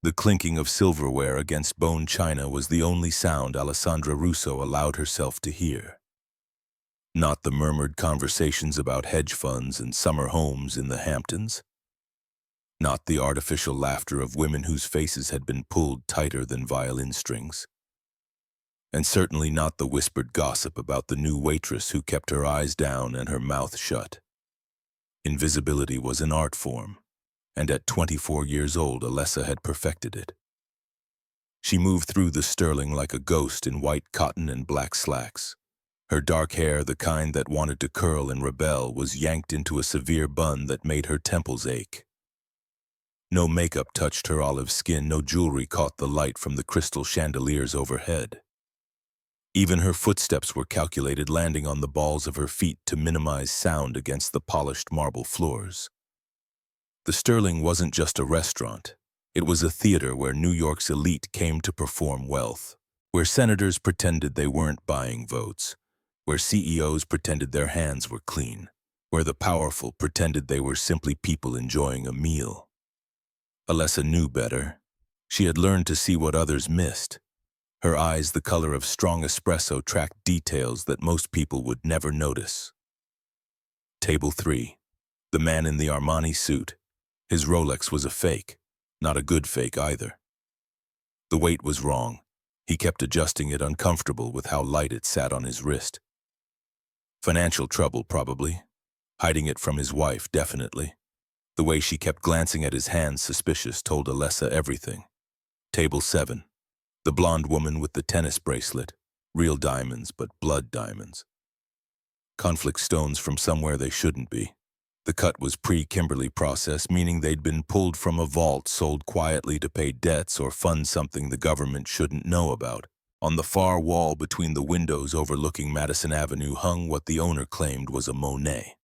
The clinking of silverware against bone china was the only sound Alessandra Russo allowed herself to hear. Not the murmured conversations about hedge funds and summer homes in the Hamptons. Not the artificial laughter of women whose faces had been pulled tighter than violin strings. And certainly not the whispered gossip about the new waitress who kept her eyes down and her mouth shut. Invisibility was an art form, and at 24 years old, Alessa had perfected it. She moved through the Sterling like a ghost in white cotton and black slacks. Her dark hair, the kind that wanted to curl and rebel, was yanked into a severe bun that made her temples ache. No makeup touched her olive skin, no jewelry caught the light from the crystal chandeliers overhead. Even her footsteps were calculated, landing on the balls of her feet to minimize sound against the polished marble floors. The Sterling wasn't just a restaurant. It was a theater where New York's elite came to perform wealth, where senators pretended they weren't buying votes, where CEOs pretended their hands were clean, where the powerful pretended they were simply people enjoying a meal. Alessa knew better. She had learned to see what others missed. Her eyes, the color of strong espresso, tracked details that most people would never notice. Table 3. The man in the Armani suit. His Rolex was a fake, not a good fake either. The weight was wrong. He kept adjusting it, uncomfortable with how light it sat on his wrist. Financial trouble, probably. Hiding it from his wife, definitely. The way she kept glancing at his hands, suspicious, told Alessa everything. Table 7. The blonde woman with the tennis bracelet. Real diamonds, but blood diamonds. Conflict stones from somewhere they shouldn't be. The cut was pre-Kimberly process, meaning they'd been pulled from a vault, sold quietly to pay debts or fund something the government shouldn't know about. On the far wall between the windows overlooking Madison Avenue hung what the owner claimed was a Monet.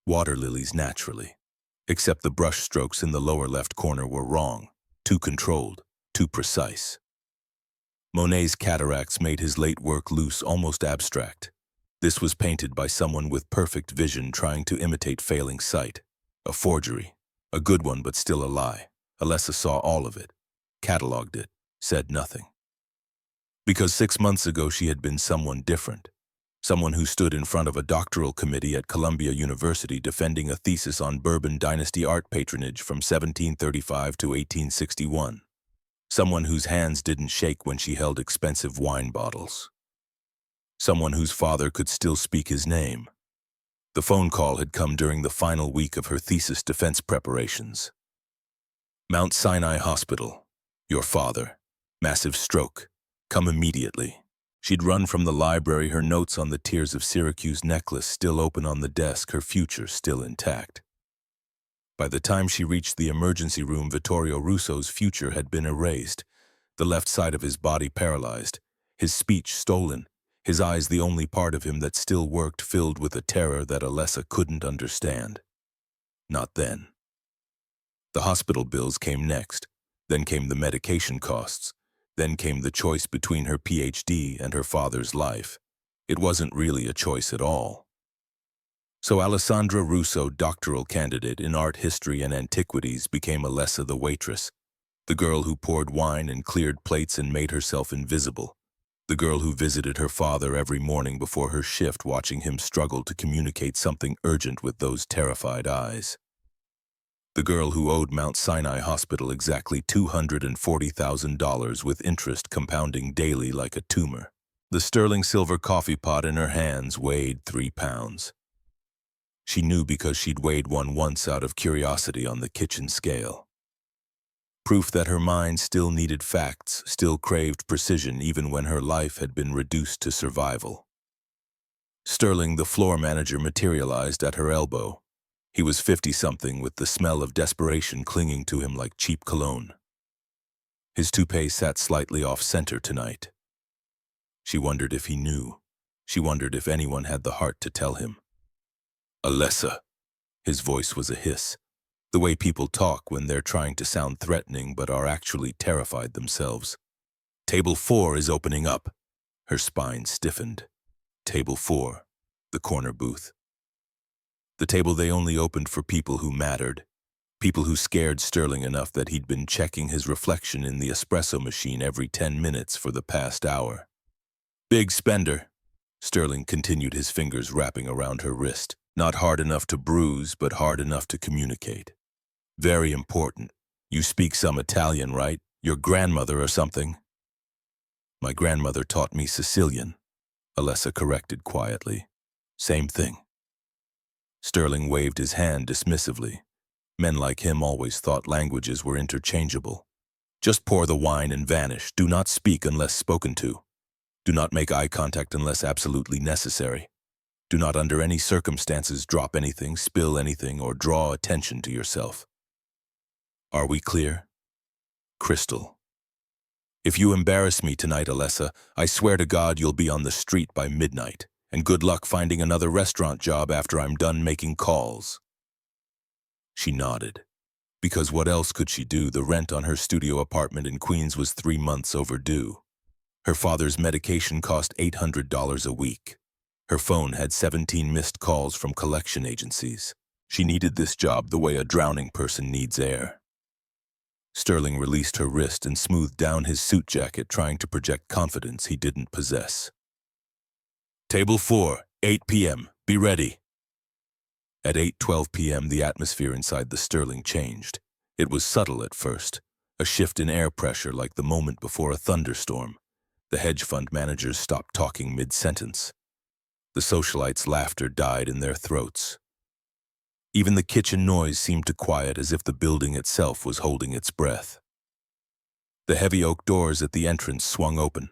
Water lilies, naturally. Except the brush strokes in the lower left corner were wrong, too controlled, too precise. Monet's cataracts made his late work loose, almost abstract. This was painted by someone with perfect vision trying to imitate failing sight. A forgery. A good one, but still a lie. Alessa saw all of it, cataloged it, said nothing. Because 6 months ago she had been someone different. Someone who stood in front of a doctoral committee at Columbia University defending a thesis on Bourbon Dynasty art patronage from 1735 to 1861. Someone whose hands didn't shake when she held expensive wine bottles. Someone whose father could still speak his name. The phone call had come during the final week of her thesis defense preparations. Mount Sinai Hospital. Your father. Massive stroke. Come immediately. She'd run from the library, her notes on the Tears of Syracuse necklace still open on the desk, her future still intact. By the time she reached the emergency room, Vittorio Russo's future had been erased, the left side of his body paralyzed, his speech stolen, his eyes the only part of him that still worked, filled with a terror that Alessa couldn't understand. Not then. The hospital bills came next, then came the medication costs, then came the choice between her PhD and her father's life. It wasn't really a choice at all. So Alessandra Russo, doctoral candidate in art history and antiquities, became Alessa the waitress, the girl who poured wine and cleared plates and made herself invisible, the girl who visited her father every morning before her shift, watching him struggle to communicate something urgent with those terrified eyes. The girl who owed Mount Sinai Hospital exactly $240,000 with interest compounding daily like a tumor. The sterling silver coffee pot in her hands weighed 3 pounds. She knew because she'd weighed one once out of curiosity on the kitchen scale. Proof that her mind still needed facts, still craved precision even when her life had been reduced to survival. Sterling, the floor manager, materialized at her elbow. He was 50-something with the smell of desperation clinging to him like cheap cologne. His toupee sat slightly off-center tonight. She wondered if he knew. She wondered if anyone had the heart to tell him. Alessa. His voice was a hiss. The way people talk when they're trying to sound threatening but are actually terrified themselves. Table 4 is opening up. Her spine stiffened. Table 4, the corner booth. The table they only opened for people who mattered. People who scared Sterling enough that he'd been checking his reflection in the espresso machine every 10 minutes for the past hour. Big spender. Sterling continued, his fingers wrapping around her wrist. Not hard enough to bruise, but hard enough to communicate. Very important. You speak some Italian, right? Your grandmother or something? My grandmother taught me Sicilian, Alessa corrected quietly. Same thing. Sterling waved his hand dismissively. Men like him always thought languages were interchangeable. Just pour the wine and vanish. Do not speak unless spoken to. Do not make eye contact unless absolutely necessary. Do not under any circumstances drop anything, spill anything, or draw attention to yourself. Are we clear? Crystal. If you embarrass me tonight, Alessa, I swear to God you'll be on the street by midnight, and good luck finding another restaurant job after I'm done making calls. She nodded. Because what else could she do? The rent on her studio apartment in Queens was 3 months overdue. Her father's medication cost $800 a week. Her phone had 17 missed calls from collection agencies. She needed this job the way a drowning person needs air. Sterling released her wrist and smoothed down his suit jacket, trying to project confidence he didn't possess. Table 4, 8 p.m. Be ready. At 8:12 p.m., the atmosphere inside the Sterling changed. It was subtle at first, a shift in air pressure like the moment before a thunderstorm. The hedge fund managers stopped talking mid-sentence. The socialites' laughter died in their throats. Even the kitchen noise seemed to quiet, as if the building itself was holding its breath. The heavy oak doors at the entrance swung open.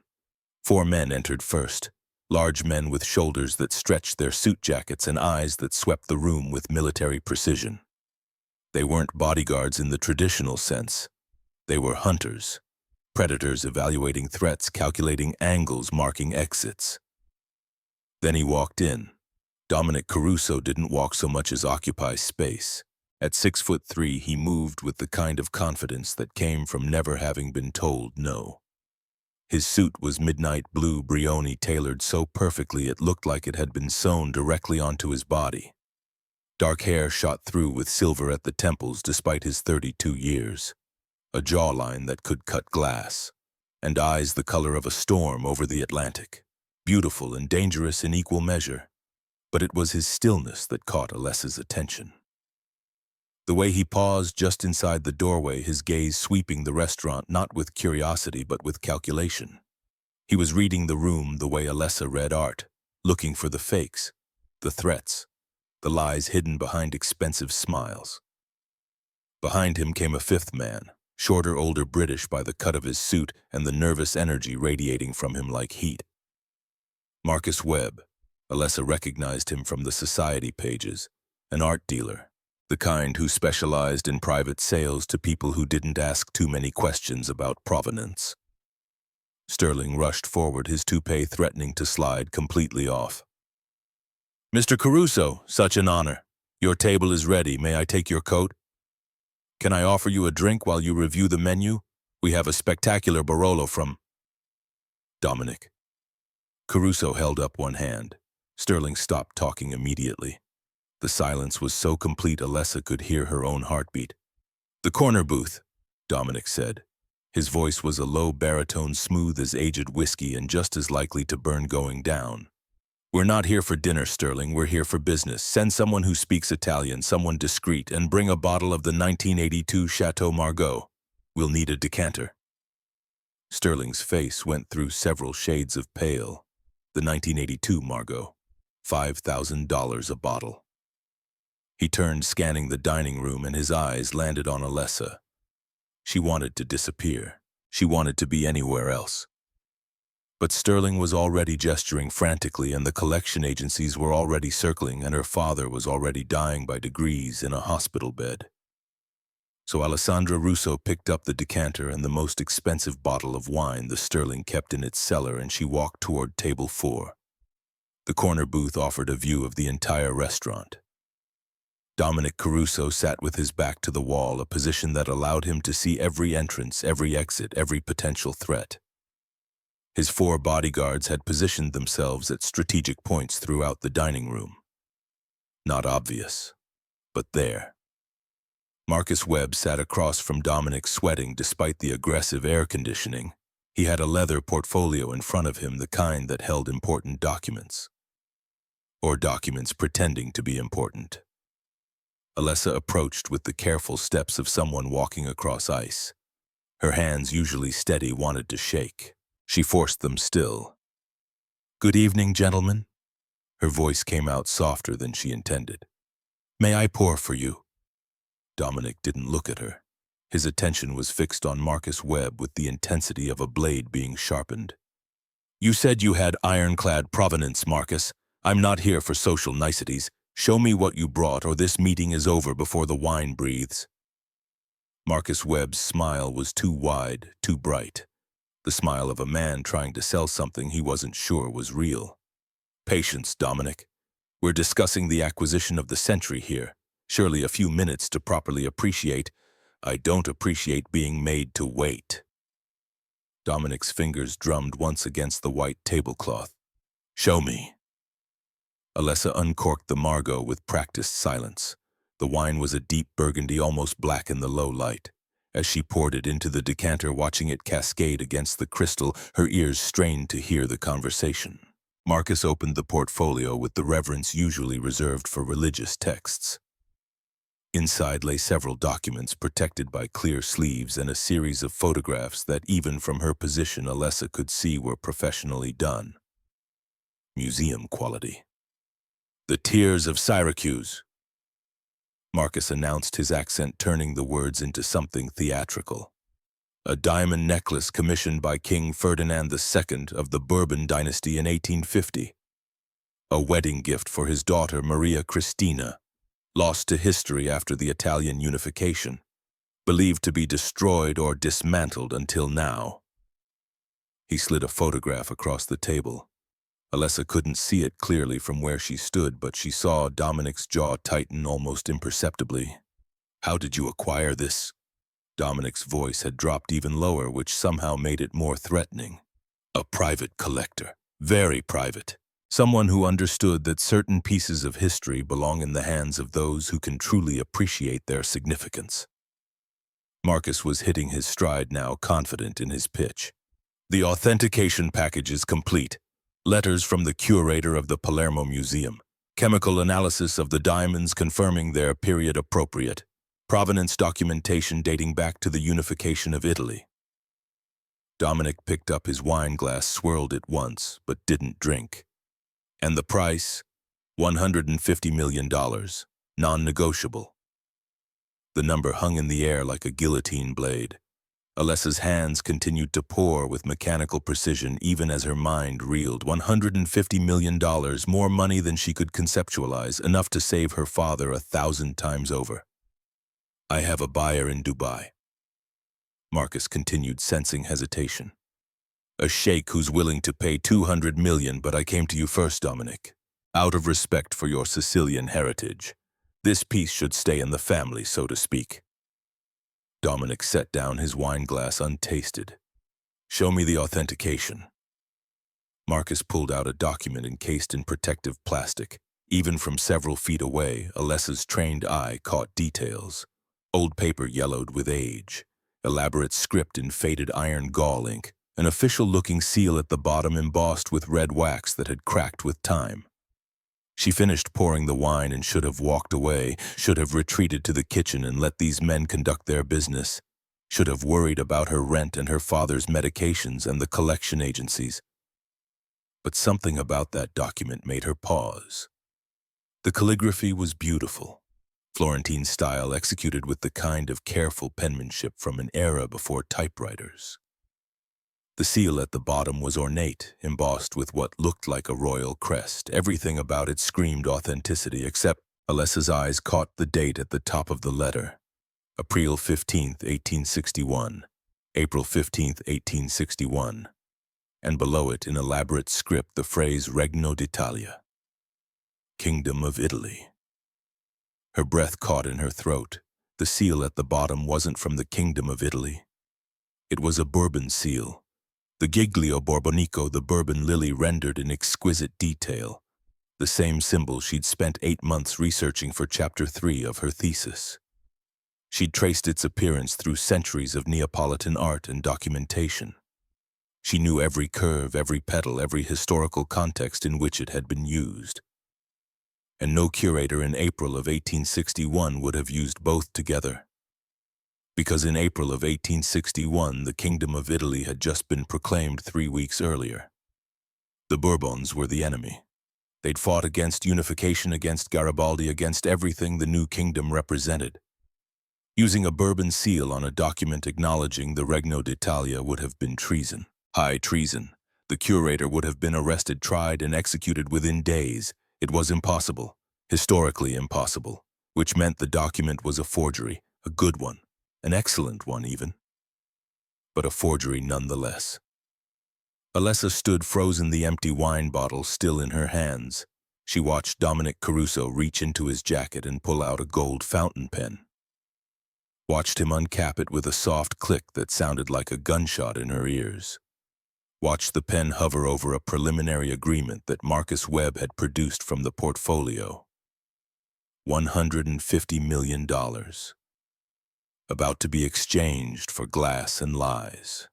4 men entered first, large men with shoulders that stretched their suit jackets and eyes that swept the room with military precision. They weren't bodyguards in the traditional sense. They were hunters, predators evaluating threats, calculating angles, marking exits. Then he walked in. Dominic Caruso didn't walk so much as occupy space. At 6'3", he moved with the kind of confidence that came from never having been told no. His suit was midnight blue Brioni, tailored so perfectly it looked like it had been sewn directly onto his body. Dark hair shot through with silver at the temples despite his 32 years. A jawline that could cut glass, and eyes the color of a storm over the Atlantic. Beautiful and dangerous in equal measure. But it was his stillness that caught Alessa's attention. The way he paused just inside the doorway, his gaze sweeping the restaurant not with curiosity but with calculation. He was reading the room the way Alessa read art, looking for the fakes, the threats, the lies hidden behind expensive smiles. Behind him came a 5th man, shorter, older, British by the cut of his suit and the nervous energy radiating from him like heat. Marcus Webb. Alessa recognized him from the society pages, an art dealer, the kind who specialized in private sales to people who didn't ask too many questions about provenance. Sterling rushed forward, his toupee threatening to slide completely off. "Mr. Caruso, such an honor. Your table is ready. May I take your coat? Can I offer you a drink while you review the menu? We have a spectacular Barolo from..." Dominic. Caruso held up one hand. Sterling stopped talking immediately. The silence was so complete Alessa could hear her own heartbeat. "The corner booth," Dominic said. His voice was a low baritone, smooth as aged whiskey and just as likely to burn going down. "We're not here for dinner, Sterling. We're here for business. Send someone who speaks Italian, someone discreet, and bring a bottle of the 1982 Chateau Margaux. We'll need a decanter." Sterling's face went through several shades of pale. The 1982 Margaux. $5,000 a bottle. He turned, scanning the dining room, and his eyes landed on Alessa. She wanted to disappear. She wanted to be anywhere else. But Sterling was already gesturing frantically, and the collection agencies were already circling, and her father was already dying by degrees in a hospital bed. So Alessandra Russo picked up the decanter and the most expensive bottle of wine the Sterling kept in its cellar, and she walked toward table 4. The corner booth offered a view of the entire restaurant. Dominic Caruso sat with his back to the wall, a position that allowed him to see every entrance, every exit, every potential threat. His 4 bodyguards had positioned themselves at strategic points throughout the dining room. Not obvious, but there. Marcus Webb sat across from Dominic, sweating despite the aggressive air conditioning. He had a leather portfolio in front of him, the kind that held important documents. Or documents pretending to be important. Alessa approached with the careful steps of someone walking across ice. Her hands, usually steady, wanted to shake. She forced them still. "Good evening, gentlemen." Her voice came out softer than she intended. "May I pour for you?" Dominic didn't look at her. His attention was fixed on Marcus Webb with the intensity of a blade being sharpened. "You said you had ironclad provenance, Marcus. I'm not here for social niceties. Show me what you brought, or this meeting is over before the wine breathes." Marcus Webb's smile was too wide, too bright. The smile of a man trying to sell something he wasn't sure was real. "Patience, Dominic. We're discussing the acquisition of the century here. Surely a few minutes to properly appreciate. I don't appreciate being made to wait." Dominic's fingers drummed once against the white tablecloth. "Show me." Alessa uncorked the Margot with practiced silence. The wine was a deep burgundy, almost black in the low light. As she poured it into the decanter, watching it cascade against the crystal, her ears strained to hear the conversation. Marcus opened the portfolio with the reverence usually reserved for religious texts. Inside lay several documents protected by clear sleeves and a series of photographs that even from her position Alessa could see were professionally done. Museum quality. "The Tears of Syracuse," Marcus announced, his accent turning the words into something theatrical. "A diamond necklace commissioned by King Ferdinand II of the Bourbon dynasty in 1850. A wedding gift for his daughter Maria Cristina, lost to history after the Italian unification, believed to be destroyed or dismantled until now." He slid a photograph across the table. Alessa couldn't see it clearly from where she stood, but she saw Dominic's jaw tighten almost imperceptibly. "How did you acquire this?" Dominic's voice had dropped even lower, which somehow made it more threatening. "A private collector. Very private. Someone who understood that certain pieces of history belong in the hands of those who can truly appreciate their significance." Marcus was hitting his stride now, confident in his pitch. "The authentication package is complete. Letters from the curator of the Palermo Museum. Chemical analysis of the diamonds confirming their period appropriate. Provenance documentation dating back to the unification of Italy." Dominic picked up his wine glass, swirled it once, but didn't drink. "And the price? $150 million. Non-negotiable." The number hung in the air like a guillotine blade. Alessa's hands continued to pour with mechanical precision even as her mind reeled. $150 million, more money than she could conceptualize, enough to save her father 1,000 times over. "I have a buyer in Dubai." Marcus continued, sensing hesitation. "A sheikh who's willing to pay $200 million, but I came to you first, Dominic. Out of respect for your Sicilian heritage. This piece should stay in the family, so to speak." Dominic set down his wine glass untasted. "Show me the authentication." Marcus pulled out a document encased in protective plastic. Even from several feet away, Alessa's trained eye caught details. Old paper yellowed with age, elaborate script in faded iron gall ink, an official-looking seal at the bottom embossed with red wax that had cracked with time. She finished pouring the wine and should have walked away, should have retreated to the kitchen and let these men conduct their business, should have worried about her rent and her father's medications and the collection agencies. But something about that document made her pause. The calligraphy was beautiful, Florentine style, executed with the kind of careful penmanship from an era before typewriters. The seal at the bottom was ornate, embossed with what looked like a royal crest. Everything about it screamed authenticity, except Alessa's eyes caught the date at the top of the letter. April 15th, 1861. April 15th, 1861. And below it, in elaborate script, the phrase Regno d'Italia. Kingdom of Italy. Her breath caught in her throat. The seal at the bottom wasn't from the Kingdom of Italy. It was a Bourbon seal. The Giglio Borbonico, the Bourbon lily rendered in exquisite detail. The same symbol she'd spent 8 months researching for Chapter 3 of her thesis. She'd traced its appearance through centuries of Neapolitan art and documentation. She knew every curve, every petal, every historical context in which it had been used. And no curator in April of 1861 would have used both together. Because in April of 1861, the Kingdom of Italy had just been proclaimed 3 weeks earlier. The Bourbons were the enemy. They'd fought against unification, against Garibaldi, against everything the new kingdom represented. Using a Bourbon seal on a document acknowledging the Regno d'Italia would have been treason. High treason. The curator would have been arrested, tried, and executed within days. It was impossible, historically impossible, which meant the document was a forgery, a good one, an excellent one even. But a forgery nonetheless. Alessa stood frozen, the empty wine bottle still in her hands. She watched Dominic Caruso reach into his jacket and pull out a gold fountain pen. Watched him uncap it with a soft click that sounded like a gunshot in her ears. Watched the pen hover over a preliminary agreement that Marcus Webb had produced from the portfolio. $150 million. About to be exchanged for glass and lies.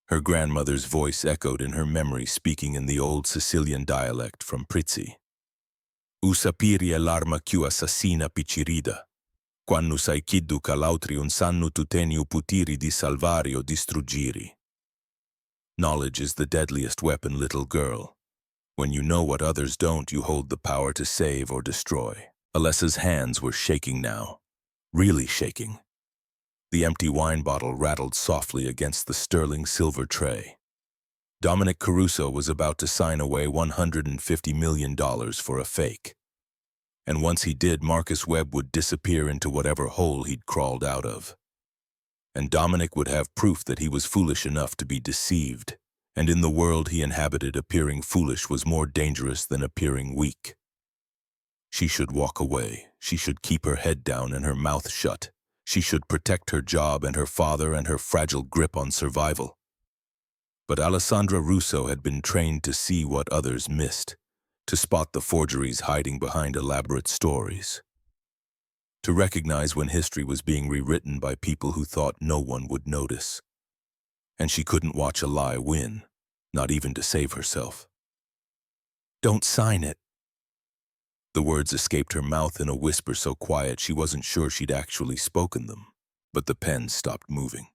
Her grandmother's voice echoed in her memory, speaking in the old Sicilian dialect from Prizzi. Usapiri è l'arma più assassina piccirida. Quando sai chiddu che l'altri un sanno tu teni u putiri di salvari o distruggiri. Knowledge is the deadliest weapon, little girl. When you know what others don't, you hold the power to save or destroy. Alessa's hands were shaking now. Really shaking. The empty wine bottle rattled softly against the sterling silver tray. Dominic Caruso was about to sign away $150 million for a fake. And once he did, Marcus Webb would disappear into whatever hole he'd crawled out of. And Dominic would have proof that he was foolish enough to be deceived, and in the world he inhabited, appearing foolish was more dangerous than appearing weak. She should walk away. She should keep her head down and her mouth shut. She should protect her job and her father and her fragile grip on survival. But Alessandra Russo had been trained to see what others missed, to spot the forgeries hiding behind elaborate stories, to recognize when history was being rewritten by people who thought no one would notice. And she couldn't watch a lie win, not even to save herself. "Don't sign it." The words escaped her mouth in a whisper so quiet she wasn't sure she'd actually spoken them, but the pen stopped moving.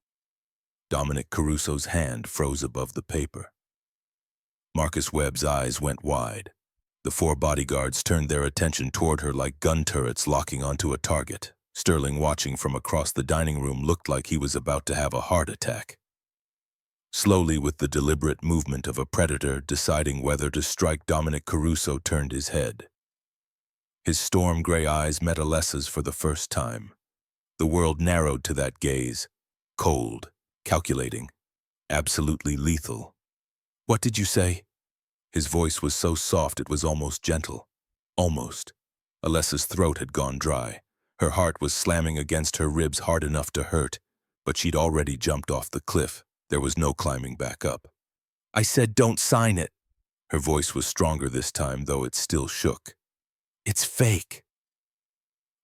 Dominic Caruso's hand froze above the paper. Marcus Webb's eyes went wide. The 4 bodyguards turned their attention toward her like gun turrets locking onto a target. Sterling, watching from across the dining room, looked like he was about to have a heart attack. Slowly, with the deliberate movement of a predator deciding whether to strike, Dominic Caruso turned his head. His storm gray eyes met Alessa's for the first time. The world narrowed to that gaze, cold, calculating, absolutely lethal. "What did you say?" His voice was so soft it was almost gentle. Almost. Alessa's throat had gone dry. Her heart was slamming against her ribs hard enough to hurt, but she'd already jumped off the cliff. There was no climbing back up. "I said don't sign it." Her voice was stronger this time, though it still shook. "It's fake."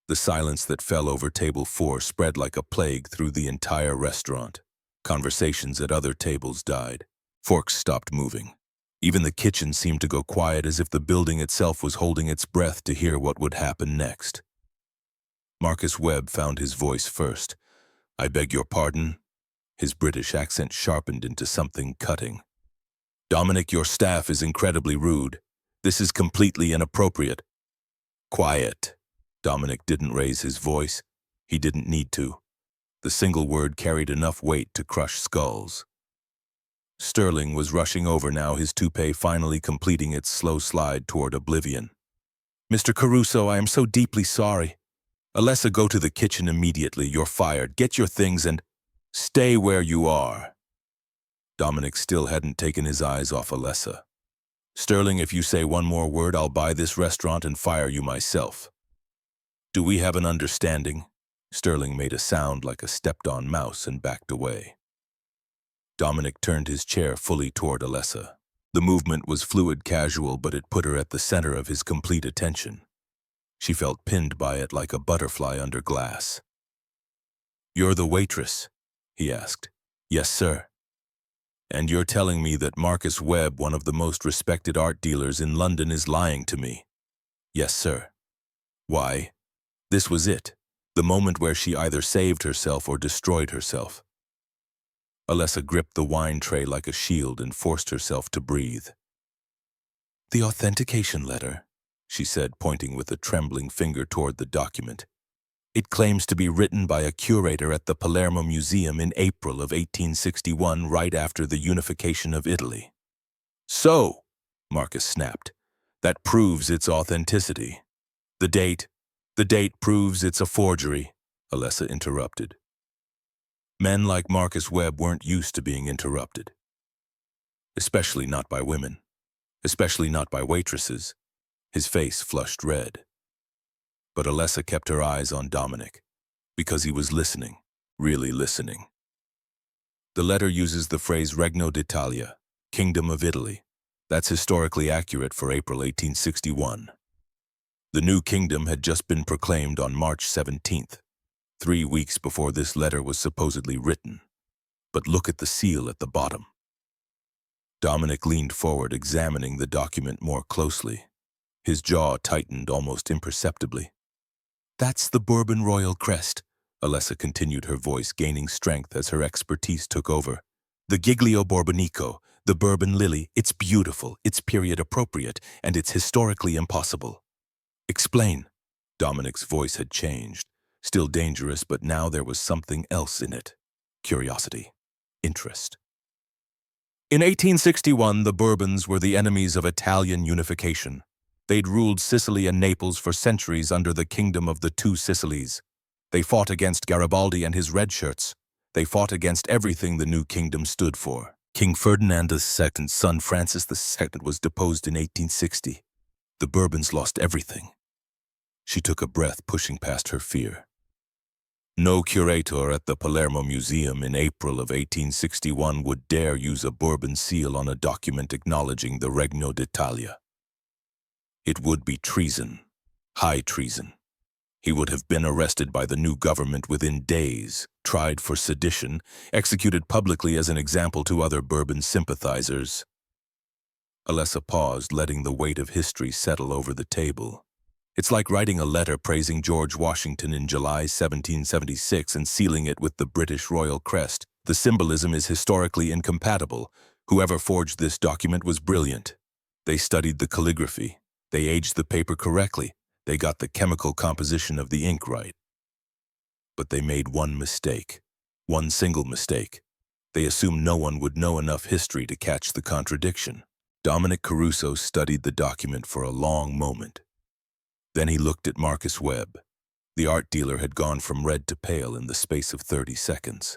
The silence that fell over table 4 spread like a plague through the entire restaurant. Conversations at other tables died. Forks stopped moving. Even the kitchen seemed to go quiet, as if the building itself was holding its breath to hear what would happen next. Marcus Webb found his voice first. "I beg your pardon?" His British accent sharpened into something cutting. "Dominic, your staff is incredibly rude. This is completely inappropriate." "Quiet." Dominic didn't raise his voice. He didn't need to. The single word carried enough weight to crush skulls. Sterling was rushing over now, his toupee finally completing its slow slide toward oblivion. "Mr. Caruso, I am so deeply sorry. Alessa, go to the kitchen immediately. You're fired. Get your things and stay where you are." Dominic still hadn't taken his eyes off Alessa. "Sterling, if you say one more word, I'll buy this restaurant and fire you myself. Do we have an understanding?" Sterling made a sound like a stepped-on mouse and backed away. Dominic turned his chair fully toward Alessa. The movement was fluid, casual, but it put her at the center of his complete attention. She felt pinned by it like a butterfly under glass. "You're the waitress?" he asked. "Yes, sir." "And you're telling me that Marcus Webb, one of the most respected art dealers in London, is lying to me?" "Yes, sir." "Why?" This was it, the moment where she either saved herself or destroyed herself. Alessa gripped the wine tray like a shield and forced herself to breathe. "The authentication letter," she said, pointing with a trembling finger toward the document. "It claims to be written by a curator at the Palermo Museum in April of 1861, right after the unification of Italy." "So," Marcus snapped, "that proves its authenticity. The date proves it's a forgery," Alessa interrupted. Men like Marcus Webb weren't used to being interrupted. Especially not by women. Especially not by waitresses. His face flushed red. But Alessa kept her eyes on Dominic, because he was listening, really listening. The letter uses the phrase Regno d'Italia, Kingdom of Italy. That's historically accurate for April 1861. The new kingdom had just been proclaimed on March 17th, 3 weeks before this letter was supposedly written. But look at the seal at the bottom. Dominic leaned forward, examining the document more closely. His jaw tightened almost imperceptibly. "That's the Bourbon royal crest," Alessa continued, her voice gaining strength as her expertise took over. "The Giglio Borbonico, the Bourbon lily, it's beautiful, it's period appropriate, and it's historically impossible." "Explain." Dominic's voice had changed. Still dangerous, but now there was something else in it. Curiosity. Interest. In 1861, the Bourbons were the enemies of Italian unification. They'd ruled Sicily and Naples for centuries under the Kingdom of the Two Sicilies. They fought against Garibaldi and his red shirts. They fought against everything the new kingdom stood for. King Ferdinand II's son Francis II was deposed in 1860. The Bourbons lost everything. She took a breath, pushing past her fear. No curator at the Palermo Museum in April of 1861 would dare use a Bourbon seal on a document acknowledging the Regno d'Italia. It would be treason, high treason. He would have been arrested by the new government within days, tried for sedition, executed publicly as an example to other Bourbon sympathizers. Alessa paused, letting the weight of history settle over the table. It's like writing a letter praising George Washington in July 1776 and sealing it with the British royal crest. The symbolism is historically incompatible. Whoever forged this document was brilliant. They studied the calligraphy. They aged the paper correctly. They got the chemical composition of the ink right. But they made one mistake. One single mistake. They assumed no one would know enough history to catch the contradiction. Dominic Caruso studied the document for a long moment. Then he looked at Marcus Webb. The art dealer had gone from red to pale in the space of 30 seconds.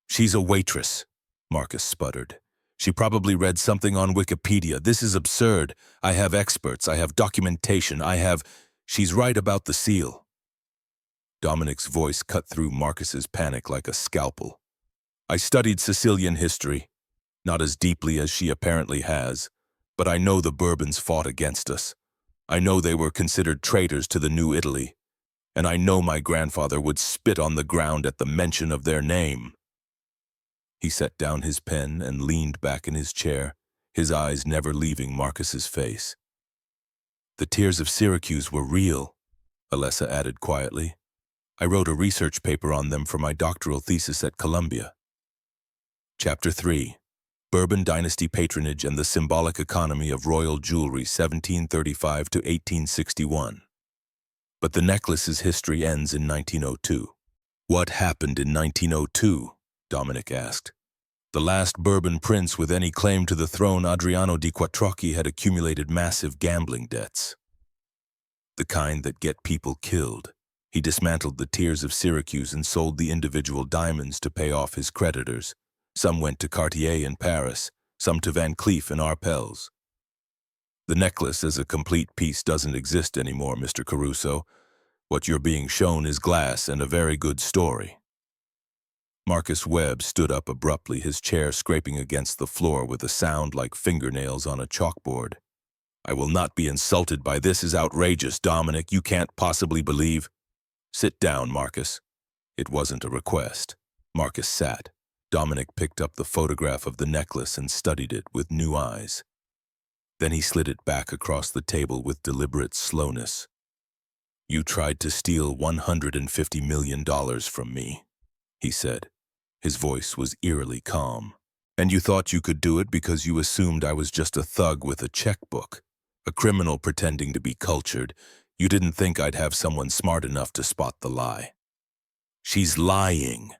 "She's a waitress," Marcus sputtered. "She probably read something on Wikipedia. This is absurd. I have experts. I have documentation. She's right about the seal." Dominic's voice cut through Marcus's panic like a scalpel. "I studied Sicilian history. Not as deeply as she apparently has. But I know the Bourbons fought against us. I know they were considered traitors to the new Italy. And I know my grandfather would spit on the ground at the mention of their name." He set down his pen and leaned back in his chair, his eyes never leaving Marcus's face. "The tears of Syracuse were real," Alessa added quietly. "I wrote a research paper on them for my doctoral thesis at Columbia." Chapter 3. Bourbon Dynasty Patronage and the Symbolic Economy of Royal Jewelry, 1735 to 1861. But the necklace's history ends in 1902. "What happened in 1902? Dominic asked. The last Bourbon prince with any claim to the throne, Adriano di Quattrocchi, had accumulated massive gambling debts. The kind that get people killed. He dismantled the Tears of Syracuse and sold the individual diamonds to pay off his creditors. Some went to Cartier in Paris, some to Van Cleef in Arpels. The necklace as a complete piece doesn't exist anymore, Mr. Caruso. What you're being shown is glass and a very good story." Marcus Webb stood up abruptly, his chair scraping against the floor with a sound like fingernails on a chalkboard. "I will not be insulted by this. Is outrageous, Dominic. You can't possibly believe—" "Sit down, Marcus." It wasn't a request. Marcus sat. Dominic picked up the photograph of the necklace and studied it with new eyes. Then he slid it back across the table with deliberate slowness. "You tried to steal $150 million from me," he said. His voice was eerily calm. "And you thought you could do it because you assumed I was just a thug with a checkbook, a criminal pretending to be cultured. You didn't think I'd have someone smart enough to spot the lie." "She's lying."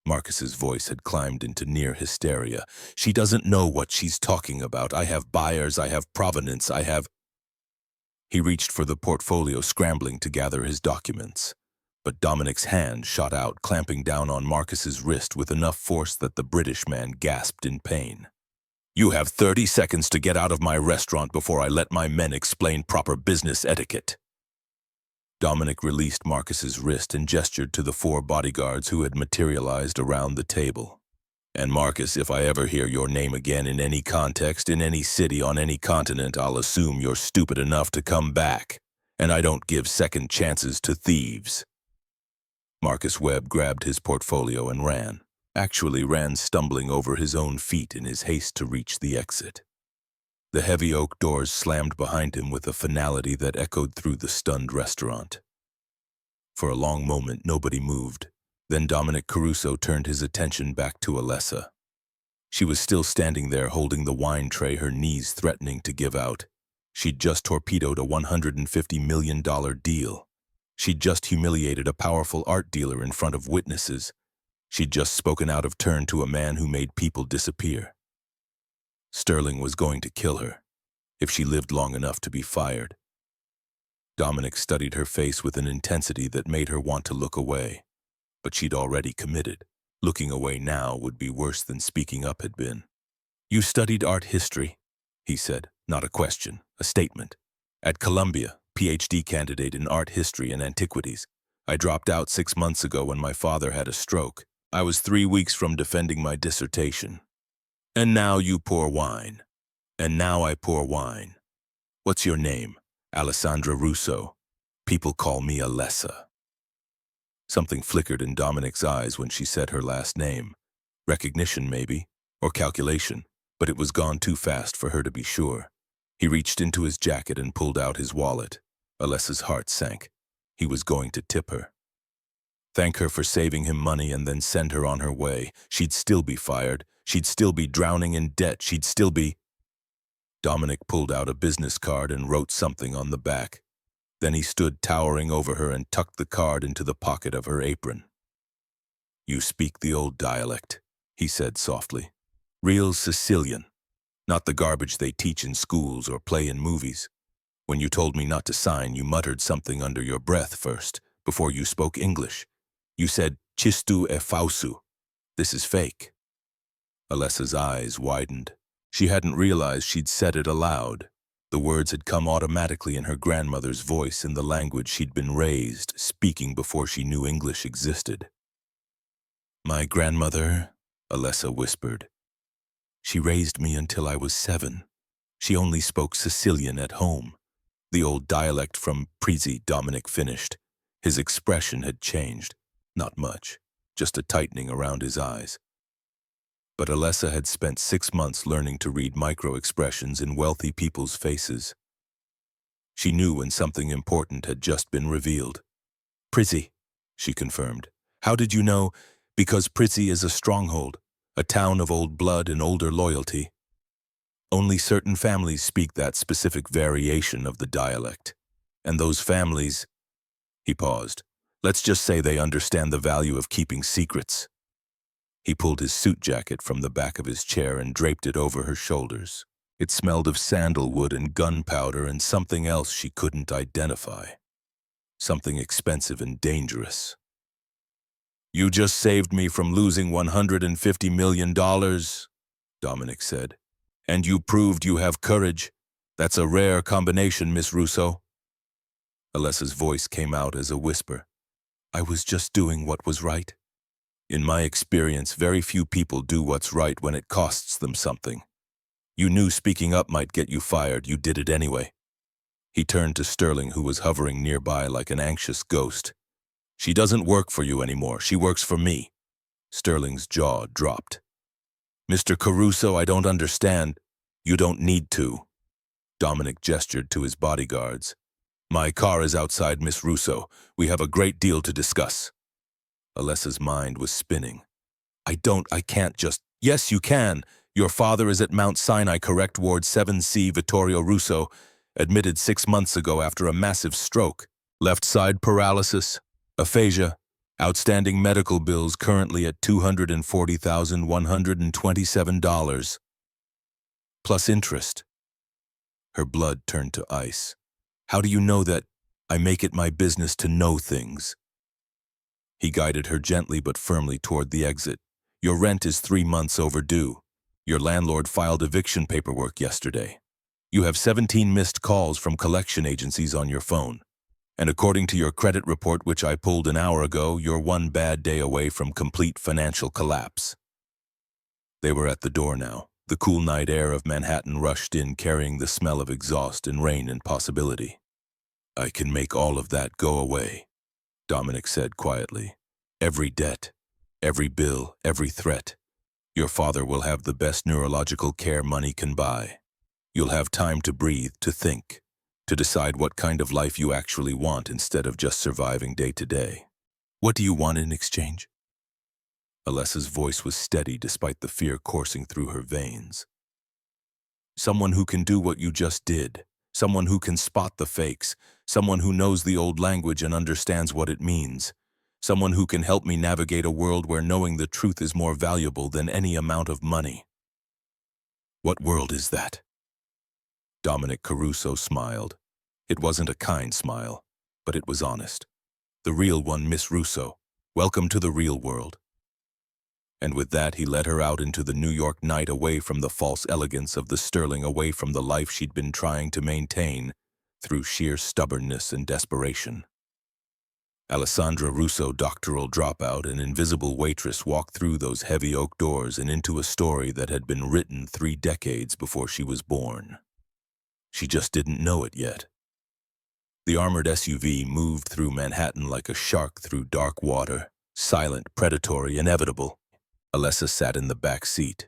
Marcus's voice had climbed into near hysteria. "She doesn't know what she's talking about. I have buyers, I have provenance, I have—" He reached for the portfolio, scrambling to gather his documents. But Dominic's hand shot out, clamping down on Marcus's wrist with enough force that the British man gasped in pain. "You have 30 seconds to get out of my restaurant before I let my men explain proper business etiquette." Dominic released Marcus's wrist and gestured to the 4 bodyguards who had materialized around the table. "And Marcus, if I ever hear your name again in any context, in any city, on any continent, I'll assume you're stupid enough to come back. And I don't give second chances to thieves." Marcus Webb grabbed his portfolio and ran. Actually ran stumbling over his own feet in his haste to reach the exit. The heavy oak doors slammed behind him with a finality that echoed through the stunned restaurant. For a long moment, nobody moved. Then Dominic Caruso turned his attention back to Alessa. She was still standing there holding the wine tray, her knees threatening to give out. She'd just torpedoed a $150 million deal. She'd just humiliated a powerful art dealer in front of witnesses. She'd just spoken out of turn to a man who made people disappear. Sterling was going to kill her, if she lived long enough to be fired. Dominic studied her face with an intensity that made her want to look away. But she'd already committed. Looking away now would be worse than speaking up had been. "You studied art history," he said, not a question, a statement. "At Columbia, PhD candidate in art history and antiquities. I dropped out 6 months ago when my father had a stroke. I was 3 weeks from defending my dissertation. And now you pour wine. And now I pour wine. What's your name?" "Alessandra Russo. People call me Alessa." Something flickered in Dominic's eyes when she said her last name. Recognition, maybe, or calculation, but it was gone too fast for her to be sure. He reached into his jacket and pulled out his wallet. Alessa's heart sank. He was going to tip her. Thank her for saving him money and then send her on her way. She'd still be fired. She'd still be drowning in debt. She'd still be... Dominic pulled out a business card and wrote something on the back. Then he stood towering over her and tucked the card into the pocket of her apron. "You speak the old dialect," he said softly. "Real Sicilian. Not the garbage they teach in schools or play in movies. When you told me not to sign, you muttered something under your breath first, before you spoke English. You said, 'Chistu e fausu.' This is fake." Alessa's eyes widened. She hadn't realized she'd said it aloud. The words had come automatically in her grandmother's voice in the language she'd been raised, speaking before she knew English existed. "My grandmother," Alessa whispered. "She raised me until I was 7. She only spoke Sicilian at home." The old dialect from Prizzi, Dominic finished. His expression had changed. Not much, just a tightening around his eyes. But Alessa had spent 6 months learning to read micro-expressions in wealthy people's faces. She knew when something important had just been revealed. "Prizzi," she confirmed. "How did you know?" "Because Prizzi is a stronghold, a town of old blood and older loyalty. Only certain families speak that specific variation of the dialect. And those families..." He paused. "Let's just say they understand the value of keeping secrets." He pulled his suit jacket from the back of his chair and draped it over her shoulders. It smelled of sandalwood and gunpowder and something else she couldn't identify. Something expensive and dangerous. "You just saved me from losing $150 million, Dominic said. "And you proved you have courage. That's a rare combination, Miss Russo." Alessa's voice came out as a whisper. "I was just doing what was right. In my experience, very few people do what's right when it costs them something. You knew speaking up might get you fired. You did it anyway." He turned to Sterling, who was hovering nearby like an anxious ghost. She doesn't work for you anymore. She works for me. Sterling's jaw dropped. Mr. Caruso, I don't understand. You don't need to. Dominic gestured to his bodyguards. My car is outside, Miss Russo. We have a great deal to discuss. Alessa's mind was spinning. I can't just... Yes, you can. Your father is at Mount Sinai, correct, Ward 7C, Vittorio Russo, admitted 6 months ago after a massive stroke. Left side paralysis, aphasia, outstanding medical bills currently at $240,127, plus interest. Her blood turned to ice. How do you know that? I make it my business to know things. He guided her gently but firmly toward the exit. Your rent is 3 months overdue. Your landlord filed eviction paperwork yesterday. You have 17 missed calls from collection agencies on your phone. And according to your credit report, which I pulled an hour ago, you're 1 bad day away from complete financial collapse. They were at the door now. The cool night air of Manhattan rushed in, carrying the smell of exhaust and rain and possibility. I can make all of that go away, Dominic said quietly. Every debt, every bill, every threat. Your father will have the best neurological care money can buy. You'll have time to breathe, to think, to decide what kind of life you actually want instead of just surviving day to day. What do you want in exchange? Alessa's voice was steady despite the fear coursing through her veins. Someone who can do what you just did. Someone who can spot the fakes. Someone who knows the old language and understands what it means. Someone who can help me navigate a world where knowing the truth is more valuable than any amount of money. What world is that? Dominic Caruso smiled. It wasn't a kind smile, but it was honest. The real one, Miss Russo. Welcome to the real world. And with that, he led her out into the New York night, away from the false elegance of the Sterling, away from the life she'd been trying to maintain through sheer stubbornness and desperation. Alessandra Russo, doctoral dropout and invisible waitress, walked through those heavy oak doors and into a story that had been written 3 decades before she was born. She just didn't know it yet. The armored SUV moved through Manhattan like a shark through dark water, silent, predatory, inevitable. Alessa sat in the back seat.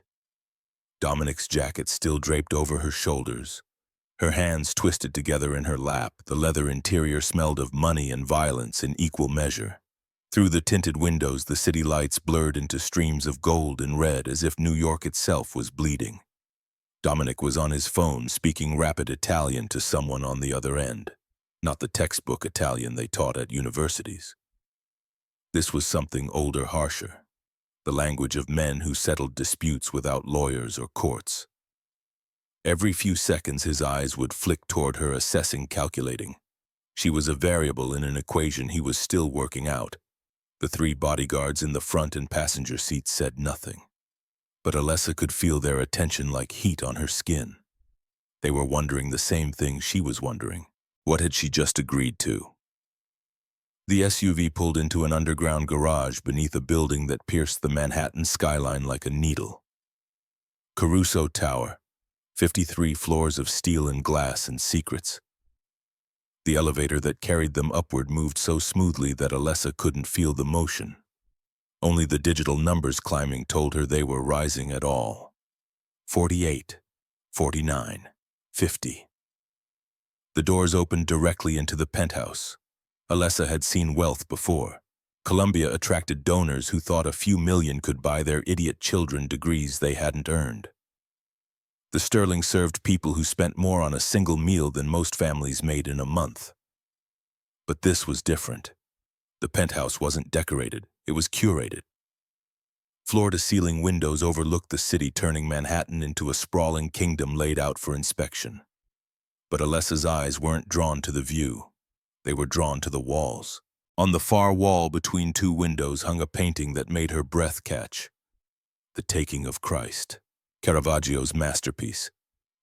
Dominic's jacket still draped over her shoulders. Her hands twisted together in her lap, the leather interior smelled of money and violence in equal measure. Through the tinted windows, the city lights blurred into streams of gold and red, as if New York itself was bleeding. Dominic was on his phone, speaking rapid Italian to someone on the other end. Not the textbook Italian they taught at universities. This was something older, harsher. The language of men who settled disputes without lawyers or courts. Every few seconds his eyes would flick toward her, assessing, calculating. She was a variable in an equation he was still working out. The 3 bodyguards in the front and passenger seats said nothing. But Alessa could feel their attention like heat on her skin. They were wondering the same thing she was wondering. What had she just agreed to? The SUV pulled into an underground garage beneath a building that pierced the Manhattan skyline like a needle. Caruso Tower, 53 floors of steel and glass and secrets. The elevator that carried them upward moved so smoothly that Alessa couldn't feel the motion. Only the digital numbers climbing told her they were rising at all. 48, 49, 50. The doors opened directly into the penthouse. Alessa had seen wealth before. Columbia attracted donors who thought a few million could buy their idiot children degrees they hadn't earned. The Sterling served people who spent more on a single meal than most families made in a month. But this was different. The penthouse wasn't decorated, it was curated. Floor-to-ceiling windows overlooked the city, turning Manhattan into a sprawling kingdom laid out for inspection. But Alessa's eyes weren't drawn to the view. They were drawn to the walls. On the far wall between 2 windows hung a painting that made her breath catch. The Taking of Christ, Caravaggio's masterpiece,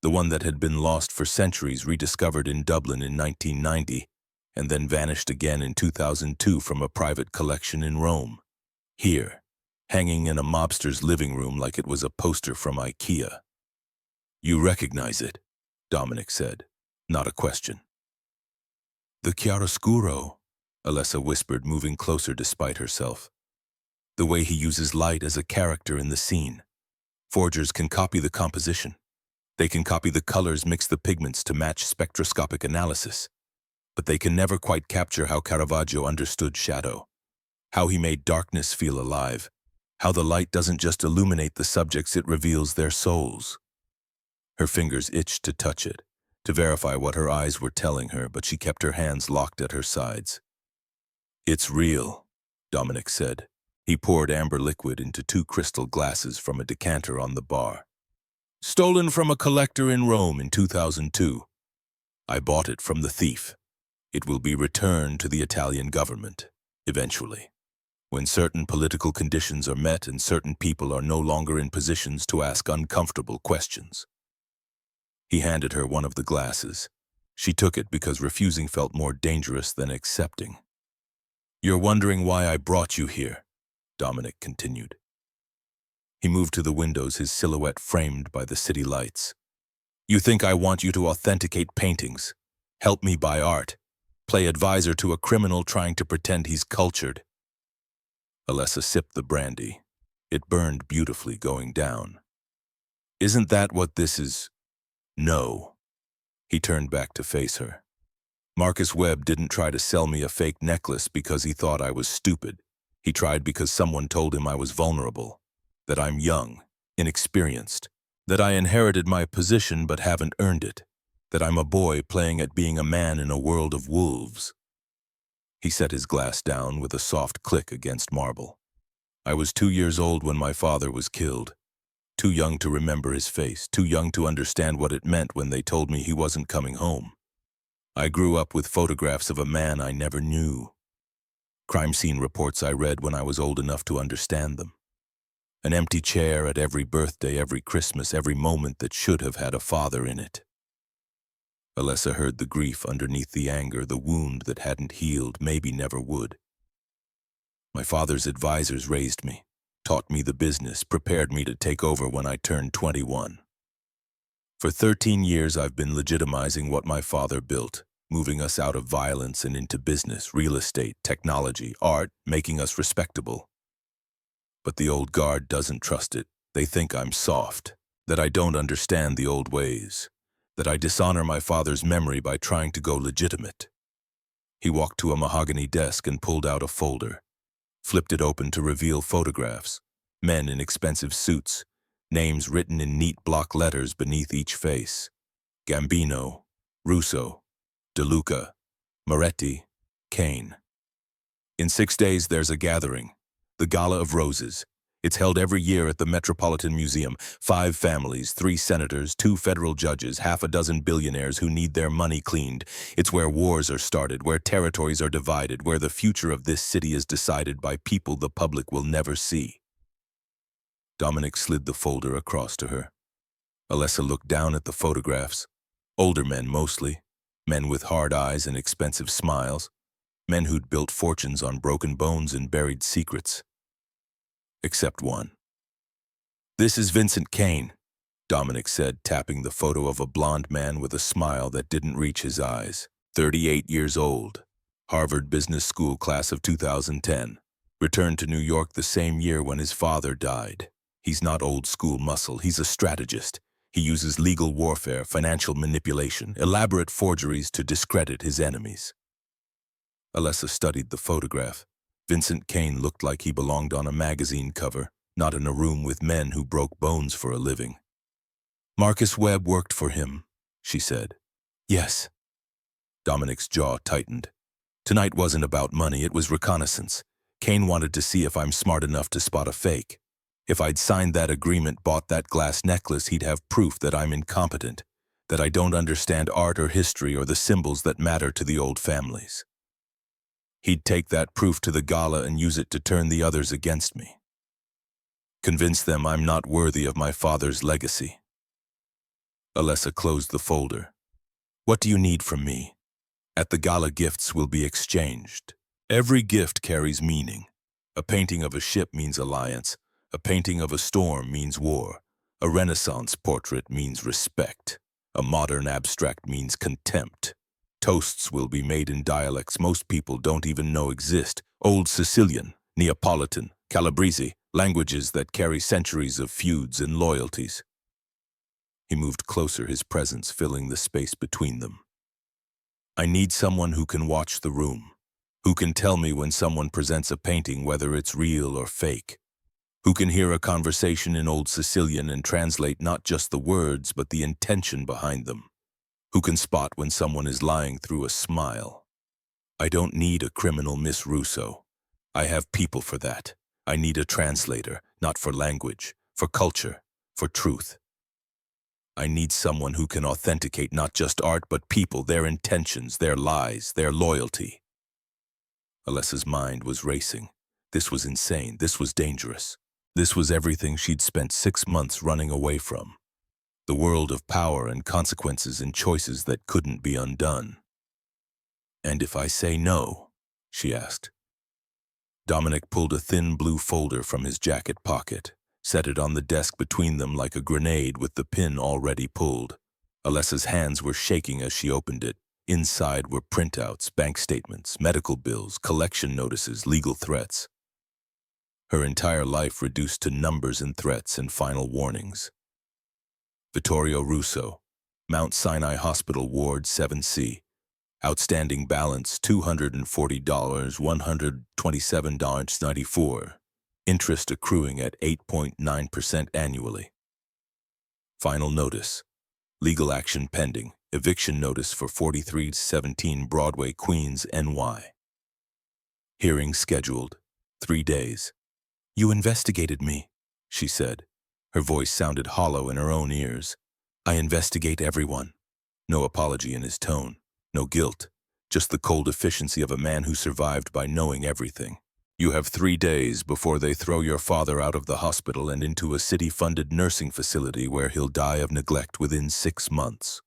the one that had been lost for centuries, rediscovered in Dublin in 1990, and then vanished again in 2002 from a private collection in Rome. Here, hanging in a mobster's living room like it was a poster from IKEA. You recognize it, Dominic said, not a question. The chiaroscuro, Alessa whispered, moving closer despite herself. The way he uses light as a character in the scene. Forgers can copy the composition. They can copy the colors, mix the pigments to match spectroscopic analysis. But they can never quite capture how Caravaggio understood shadow, how he made darkness feel alive, how the light doesn't just illuminate the subjects, it reveals their souls. Her fingers itched to touch it, to verify what her eyes were telling her, but she kept her hands locked at her sides. "It's real," Dominic said. He poured amber liquid into 2 crystal glasses from a decanter on the bar. "Stolen from a collector in Rome in 2002. I bought it from the thief. It will be returned to the Italian government, eventually, when certain political conditions are met and certain people are no longer in positions to ask uncomfortable questions." He handed her one of the glasses. She took it because refusing felt more dangerous than accepting. "You're wondering why I brought you here," Dominic continued. He moved to the windows, his silhouette framed by the city lights. "You think I want you to authenticate paintings, help me buy art, play advisor to a criminal trying to pretend he's cultured?" Alessa sipped the brandy. It burned beautifully going down. "Isn't that what this is?" "No." He turned back to face her. "Marcus Webb didn't try to sell me a fake necklace because he thought I was stupid. He tried because someone told him I was vulnerable, that I'm young, inexperienced, that I inherited my position but haven't earned it, that I'm a boy playing at being a man in a world of wolves." He set his glass down with a soft click against marble. "I was 2 years old when my father was killed. Too young to remember his face, too young to understand what it meant when they told me he wasn't coming home. I grew up with photographs of a man I never knew. Crime scene reports I read when I was old enough to understand them. An empty chair at every birthday, every Christmas, every moment that should have had a father in it." Alessa heard the grief underneath the anger, the wound that hadn't healed, maybe never would. "My father's advisors raised me, taught me the business, prepared me to take over when I turned 21. For 13 years I've been legitimizing what my father built, moving us out of violence and into business, real estate, technology, art, making us respectable. But the old guard doesn't trust it. They think I'm soft, that I don't understand the old ways, that I dishonor my father's memory by trying to go legitimate." He walked to a mahogany desk and pulled out a folder, flipped it open to reveal photographs, men in expensive suits, names written in neat block letters beneath each face. Gambino, Russo, De Luca, Moretti, Kane. "In 6 days there's a gathering, the Gala of Roses. It's held every year at the Metropolitan Museum. 5 families, 3 senators, 2 federal judges, half a dozen billionaires who need their money cleaned. It's where wars are started, where territories are divided, where the future of this city is decided by people the public will never see." Dominic slid the folder across to her. Alessa looked down at the photographs. Older men mostly, men with hard eyes and expensive smiles, men who'd built fortunes on broken bones and buried secrets. Except one. "This is Vincent Kane," Dominic said, tapping the photo of a blond man with a smile that didn't reach his eyes. 38 years old, Harvard Business School class of 2010. Returned to New York the same year when his father died. He's not old school muscle, he's a strategist. He uses legal warfare, financial manipulation, elaborate forgeries to discredit his enemies. Alessa studied the photograph. Vincent Kane looked like he belonged on a magazine cover, not in a room with men who broke bones for a living. "Marcus Webb worked for him," she said. "Yes." Dominic's jaw tightened. "Tonight wasn't about money, it was reconnaissance. Kane wanted to see if I'm smart enough to spot a fake. If I'd signed that agreement, bought that glass necklace, he'd have proof that I'm incompetent, that I don't understand art or history or the symbols that matter to the old families. He'd take that proof to the gala and use it to turn the others against me. Convince them I'm not worthy of my father's legacy." Alessa closed the folder. "What do you need from me? At the gala, gifts will be exchanged. Every gift carries meaning. A painting of a ship means alliance. A painting of a storm means war. A Renaissance portrait means respect. A modern abstract means contempt. Toasts will be made in dialects most people don't even know exist. Old Sicilian, Neapolitan, Calabrese, languages that carry centuries of feuds and loyalties. He moved closer, his presence filling the space between them. I need someone who can watch the room, who can tell me when someone presents a painting whether it's real or fake, who can hear a conversation in Old Sicilian and translate not just the words but the intention behind them, who can spot when someone is lying through a smile. I don't need a criminal, Miss Russo. I have people for that. I need a translator, not for language, for culture, for truth. I need someone who can authenticate not just art but people, their intentions, their lies, their loyalty. Alessa's mind was racing. This was insane. This was dangerous. This was everything she'd spent 6 months running away from. The world of power and consequences and choices that couldn't be undone. "And if I say no?" she asked. Dominic pulled a thin blue folder from his jacket pocket, set it on the desk between them like a grenade with the pin already pulled. Alessa's hands were shaking as she opened it. Inside were printouts, bank statements, medical bills, collection notices, legal threats. Her entire life reduced to numbers and threats and final warnings. Vittorio Russo, Mount Sinai Hospital Ward 7C. Outstanding balance $240, $127.94. Interest accruing at 8.9% annually. Final notice. Legal action pending. Eviction notice for 4317 Broadway, Queens, NY. Hearing scheduled. 3 days. "You investigated me," she said. Her voice sounded hollow in her own ears. "I investigate everyone." No apology in his tone. No guilt. Just the cold efficiency of a man who survived by knowing everything. "You have 3 days before they throw your father out of the hospital and into a city-funded nursing facility where he'll die of neglect within 6 months.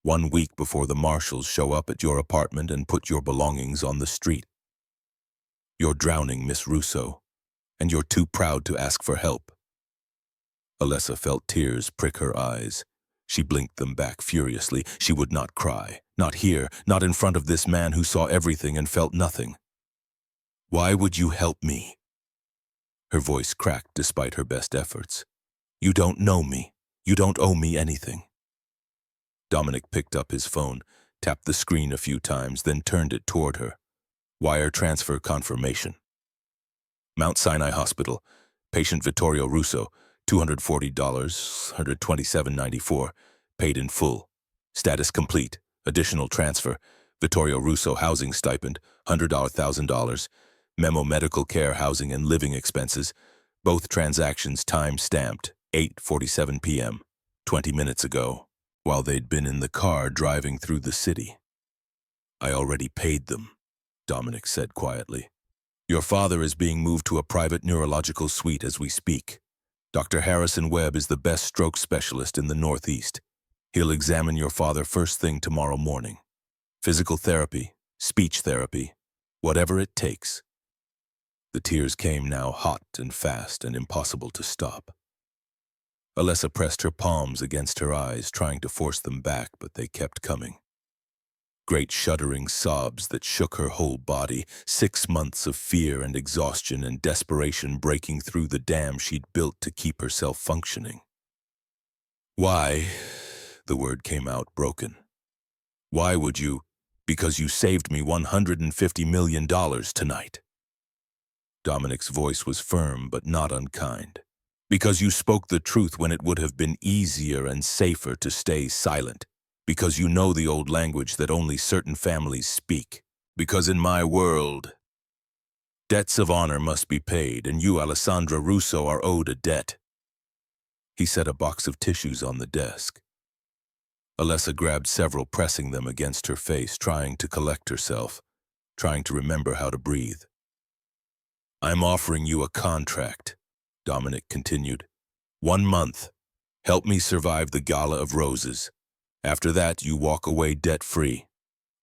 1 week before the marshals show up at your apartment and put your belongings on the street. You're drowning, Miss Russo, and you're too proud to ask for help." Alessa felt tears prick her eyes. She blinked them back furiously. She would not cry. Not here, not in front of this man who saw everything and felt nothing. "Why would you help me?" Her voice cracked despite her best efforts. "You don't know me. You don't owe me anything." Dominic picked up his phone, tapped the screen a few times, then turned it toward her. Wire transfer confirmation. Mount Sinai Hospital. Patient Vittorio Russo. $240, $127.94. Paid in full. Status complete. Additional transfer. Vittorio Russo housing stipend, $100,000. Memo medical care, housing, and living expenses. Both transactions time-stamped, 8:47 p.m., 20 minutes ago, while they'd been in the car driving through the city. "I already paid them," Dominic said quietly. "Your father is being moved to a private neurological suite as we speak. Dr. Harrison Webb is the best stroke specialist in the Northeast. He'll examine your father first thing tomorrow morning. Physical therapy, speech therapy, whatever it takes." The tears came now, hot and fast and impossible to stop. Alessa pressed her palms against her eyes, trying to force them back, but they kept coming. Great shuddering sobs that shook her whole body, 6 months of fear and exhaustion and desperation breaking through the dam she'd built to keep herself functioning. "Why?" The word came out broken. "Why would you? Because you saved me $150 million tonight." Dominic's voice was firm but not unkind. "Because you spoke the truth when it would have been easier and safer to stay silent. Because you know the old language that only certain families speak. Because in my world, debts of honor must be paid, and you, Alessandra Russo, are owed a debt." He set a box of tissues on the desk. Alessa grabbed several, pressing them against her face, trying to collect herself, trying to remember how to breathe. "I'm offering you a contract," Dominic continued. 1 month. Help me survive the Gala of Roses. After that, you walk away debt-free.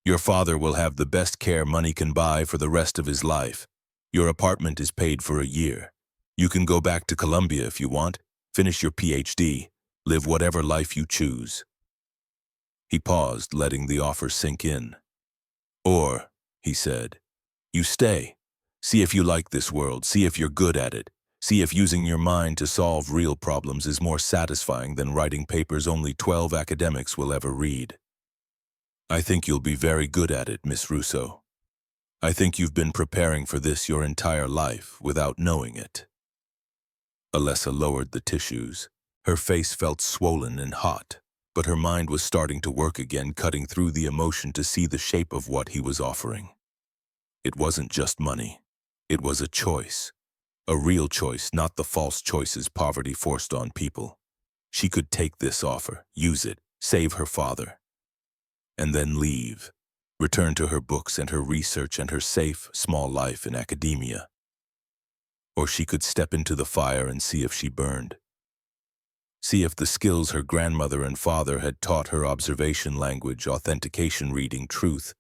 Your father will have the best care money can buy for the rest of his life. Your apartment is paid for a year. You can go back to Columbia if you want, finish your PhD, live whatever life you choose." He paused, letting the offer sink in. Or, he said, you stay. See if you like this world. See if you're good at it. See if using your mind to solve real problems is more satisfying than writing papers only 12 academics will ever read. I think you'll be very good at it, Miss Russo. I think you've been preparing for this your entire life without knowing it. Alessa lowered the tissues. Her face felt swollen and hot, but her mind was starting to work again, cutting through the emotion to see the shape of what he was offering. It wasn't just money. It was a choice. A real choice, not the false choices poverty forced on people. She could take this offer, use it, save her father, and then leave. Return to her books and her research and her safe, small life in academia. Or she could step into the fire and see if she burned. See if the skills her grandmother and father had taught her, observation language, authentication, reading truth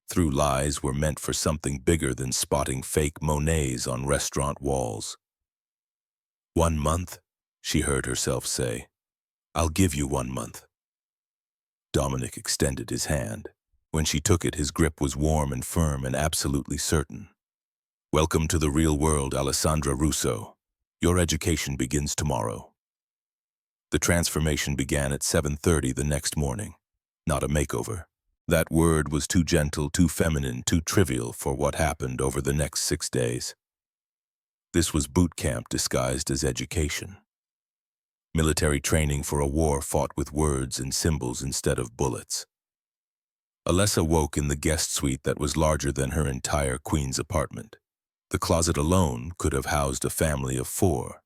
through lies, were meant for something bigger than spotting fake Monets on restaurant walls. 1 month, she heard herself say. I'll give you 1 month. Dominic extended his hand. When she took it, his grip was warm and firm and absolutely certain. Welcome to the real world, Alessandra Russo. Your education begins tomorrow. The transformation began at 7:30 the next morning. Not a makeover. That word was too gentle, too feminine, too trivial for what happened over the next 6 days. This was boot camp disguised as education. Military training for a war fought with words and symbols instead of bullets. Alessa woke in the guest suite that was larger than her entire Queen's apartment. The closet alone could have housed a family of 4.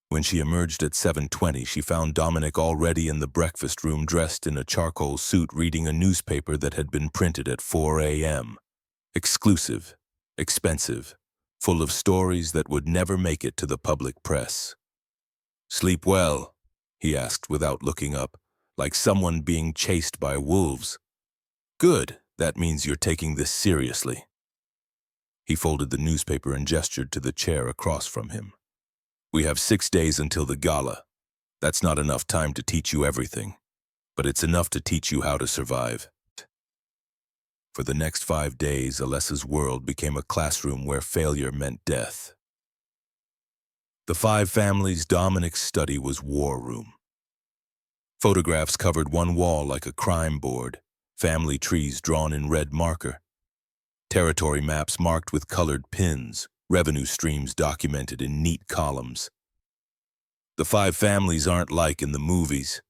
When she emerged at 7:20, she found Dominic already in the breakfast room, dressed in a charcoal suit, reading a newspaper that had been printed at 4 a.m. Exclusive, expensive, full of stories that would never make it to the public press. Sleep well? He asked without looking up, like someone being chased by wolves. Good, that means you're taking this seriously. He folded the newspaper and gestured to the chair across from him. We have 6 days until the gala. That's not enough time to teach you everything, but it's enough to teach you how to survive. For the next 5 days, Alessa's world became a classroom where failure meant death. The 5 families Dominic's study was war room. Photographs covered one wall like a crime board, family trees drawn in red marker, territory maps marked with colored pins, revenue streams documented in neat columns. The 5 families aren't like in the movies,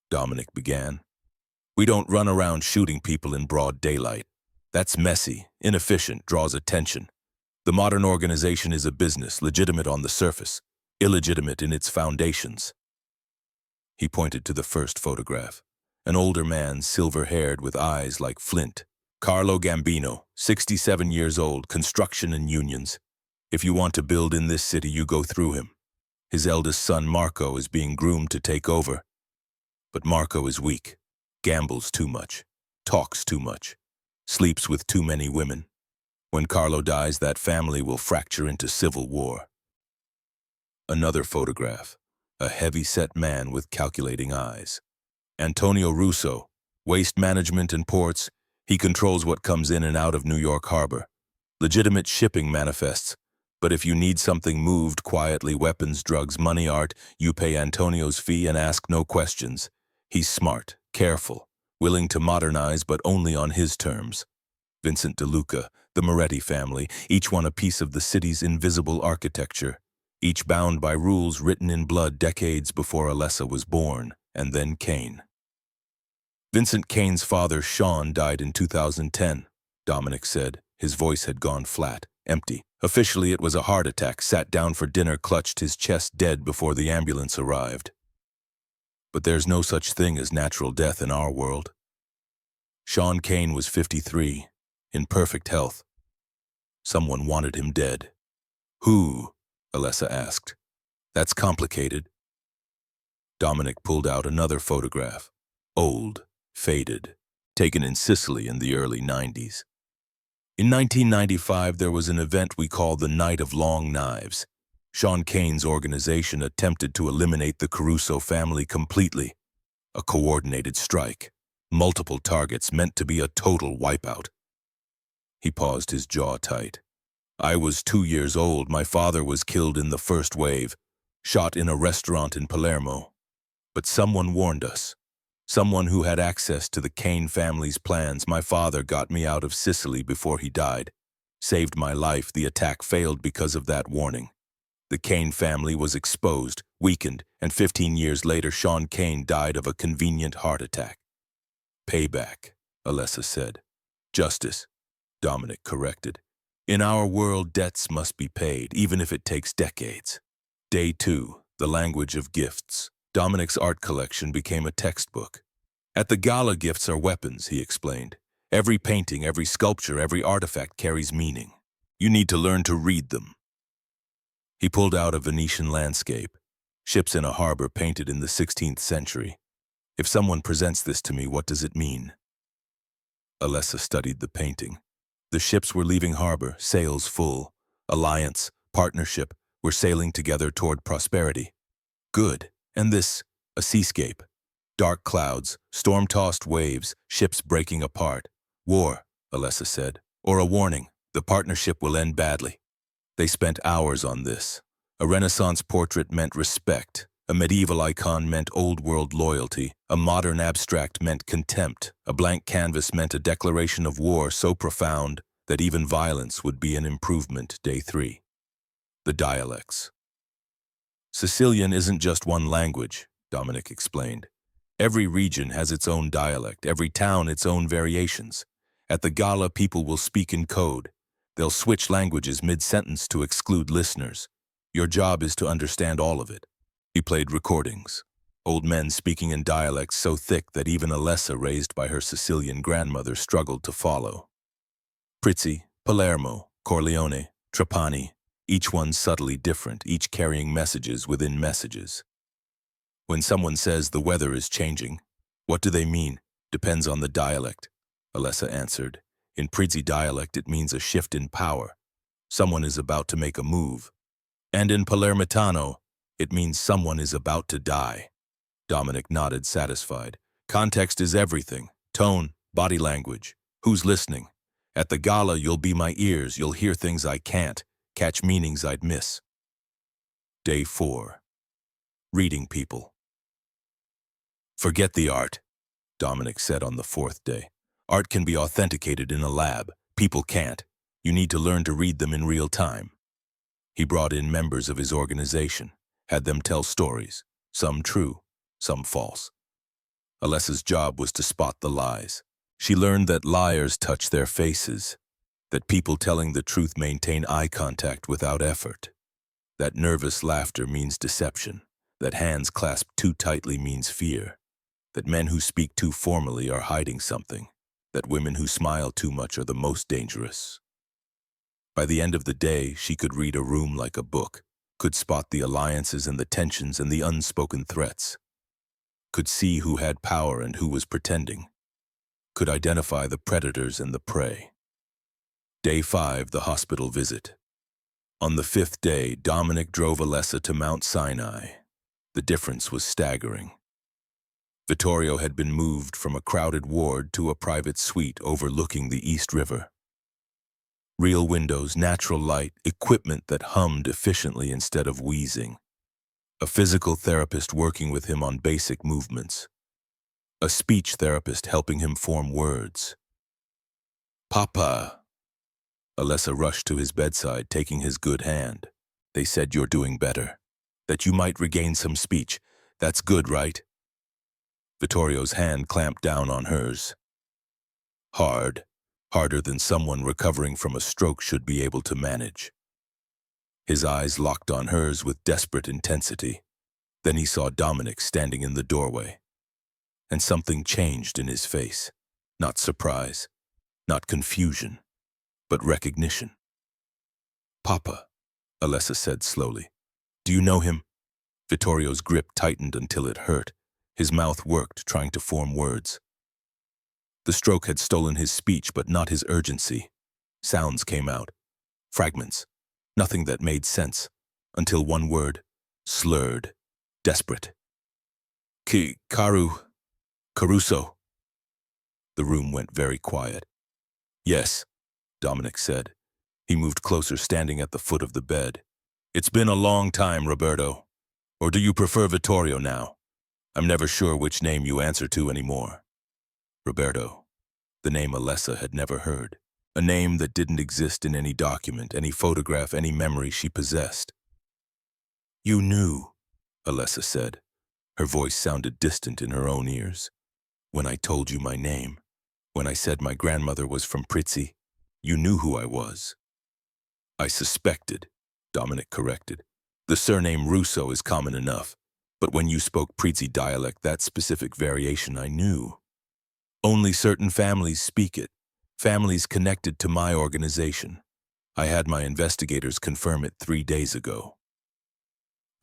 Dominic began. We don't run around shooting people in broad daylight. That's messy, inefficient, draws attention. The modern organization is a business, legitimate on the surface, illegitimate in its foundations. He pointed to the first photograph. An older man, silver-haired with eyes like flint. Carlo Gambino, 67 years old, construction and unions. If you want to build in this city, you go through him. His eldest son, Marco, is being groomed to take over. But Marco is weak, gambles too much, talks too much, sleeps with too many women. When Carlo dies, that family will fracture into civil war. Another photograph, a heavy-set man with calculating eyes. Antonio Russo, waste management and ports. He controls what comes in and out of New York Harbor. Legitimate shipping manifests. But if you need something moved quietly, weapons, drugs, money, art, you pay Antonio's fee and ask no questions. He's smart, careful, willing to modernize, but only on his terms. Vincent DeLuca, the Moretti family, each one a piece of the city's invisible architecture, each bound by rules written in blood decades before Alessa was born, and then Kane. Vincent Kane's father, Sean, died in 2010, Dominic said. His voice had gone flat, empty. Officially, it was a heart attack, sat down for dinner, clutched his chest, dead before the ambulance arrived. But there's no such thing as natural death in our world. Sean Kane was 53, in perfect health. Someone wanted him dead. Who? Alessa asked. That's complicated. Dominic pulled out another photograph. Old, faded, taken in Sicily in the early 90s. In 1995, there was an event we call the Night of Long Knives. Sean Kane's organization attempted to eliminate the Caruso family completely. A coordinated strike. Multiple targets meant to be a total wipeout. He paused, his jaw tight. I was 2 years old. My father was killed in the first wave, shot in a restaurant in Palermo. But someone warned us. Someone who had access to the Kane family's plans. My father got me out of Sicily before he died. Saved my life. The attack failed because of that warning. The Kane family was exposed, weakened, and 15 years later Sean Kane died of a convenient heart attack. Payback, Alessa said. Justice, Dominic corrected. In our world, debts must be paid, even if it takes decades. Day 2, the language of gifts. Dominic's art collection became a textbook. At the gala, gifts are weapons, he explained. Every painting, every sculpture, every artifact carries meaning. You need to learn to read them. He pulled out a Venetian landscape, ships in a harbor painted in the 16th century. If someone presents this to me, what does it mean? Alessa studied the painting. The ships were leaving harbor, sails full. Alliance, partnership, were sailing together toward prosperity. Good. And this, a seascape. Dark clouds, storm-tossed waves, ships breaking apart. War, Alessa said, or a warning. The partnership will end badly. They spent hours on this. A Renaissance portrait meant respect. A medieval icon meant old-world loyalty. A modern abstract meant contempt. A blank canvas meant a declaration of war so profound that even violence would be an improvement. Day 3. The dialects. Sicilian isn't just one language, Dominic explained. Every region has its own dialect, every town its own variations. At the gala, people will speak in code. They'll switch languages mid-sentence to exclude listeners. Your job is to understand all of it. He played recordings. Old men speaking in dialects so thick that even Alessa, raised by her Sicilian grandmother, struggled to follow. Prizzi, Palermo, Corleone, Trapani, each one subtly different, each carrying messages within messages. When someone says the weather is changing, what do they mean? Depends on the dialect, Alessa answered. In Prizzi dialect, it means a shift in power. Someone is about to make a move. And in Palermitano, it means someone is about to die. Dominic nodded, satisfied. Context is everything. Tone, body language. Who's listening? At the gala, you'll be my ears. You'll hear things I can't, catch meanings I'd miss. Day 4. Reading people. Forget the art, Dominic said on the 4th day. Art can be authenticated in a lab. People can't. You need to learn to read them in real time. He brought in members of his organization, had them tell stories, some true, some false. Alessa's job was to spot the lies. She learned that liars touch their faces, that people telling the truth maintain eye contact without effort, that nervous laughter means deception, that hands clasped too tightly means fear, that men who speak too formally are hiding something, that women who smile too much are the most dangerous. By the end of the day, she could read a room like a book, could spot the alliances and the tensions and the unspoken threats, could see who had power and who was pretending, could identify the predators and the prey. Day 5, the hospital visit. On the 5th day, Dominic drove Alessa to Mount Sinai. The difference was staggering. Vittorio had been moved from a crowded ward to a private suite overlooking the East River. Real windows, natural light, equipment that hummed efficiently instead of wheezing. A physical therapist working with him on basic movements. A speech therapist helping him form words. Papa! Alessa rushed to his bedside, taking his good hand. They said you're doing better. That you might regain some speech. That's good, right? Vittorio's hand clamped down on hers. Hard. Harder than someone recovering from a stroke should be able to manage. His eyes locked on hers with desperate intensity. Then he saw Dominic standing in the doorway. And something changed in his face. Not surprise, not confusion, but recognition. Papa, Alessa said slowly. Do you know him? Vittorio's grip tightened until it hurt. His mouth worked, trying to form words. The stroke had stolen his speech, but not his urgency. Sounds came out. Fragments. Nothing that made sense. Until one word. Slurred. Desperate. Caruso. The room went very quiet. Yes, Dominic said. He moved closer, standing at the foot of the bed. It's been a long time, Roberto. Or do you prefer Vittorio now? I'm never sure which name you answer to anymore. Roberto, the name Alessa had never heard. A name that didn't exist in any document, any photograph, any memory she possessed. You knew, Alessa said. Her voice sounded distant in her own ears. When I told you my name, when I said my grandmother was from Prizzi, you knew who I was. I suspected, Dominic corrected. The surname Russo is common enough, but when you spoke Prizzi dialect, that specific variation I knew. Only certain families speak it, families connected to my organization. I had my investigators confirm it 3 days ago.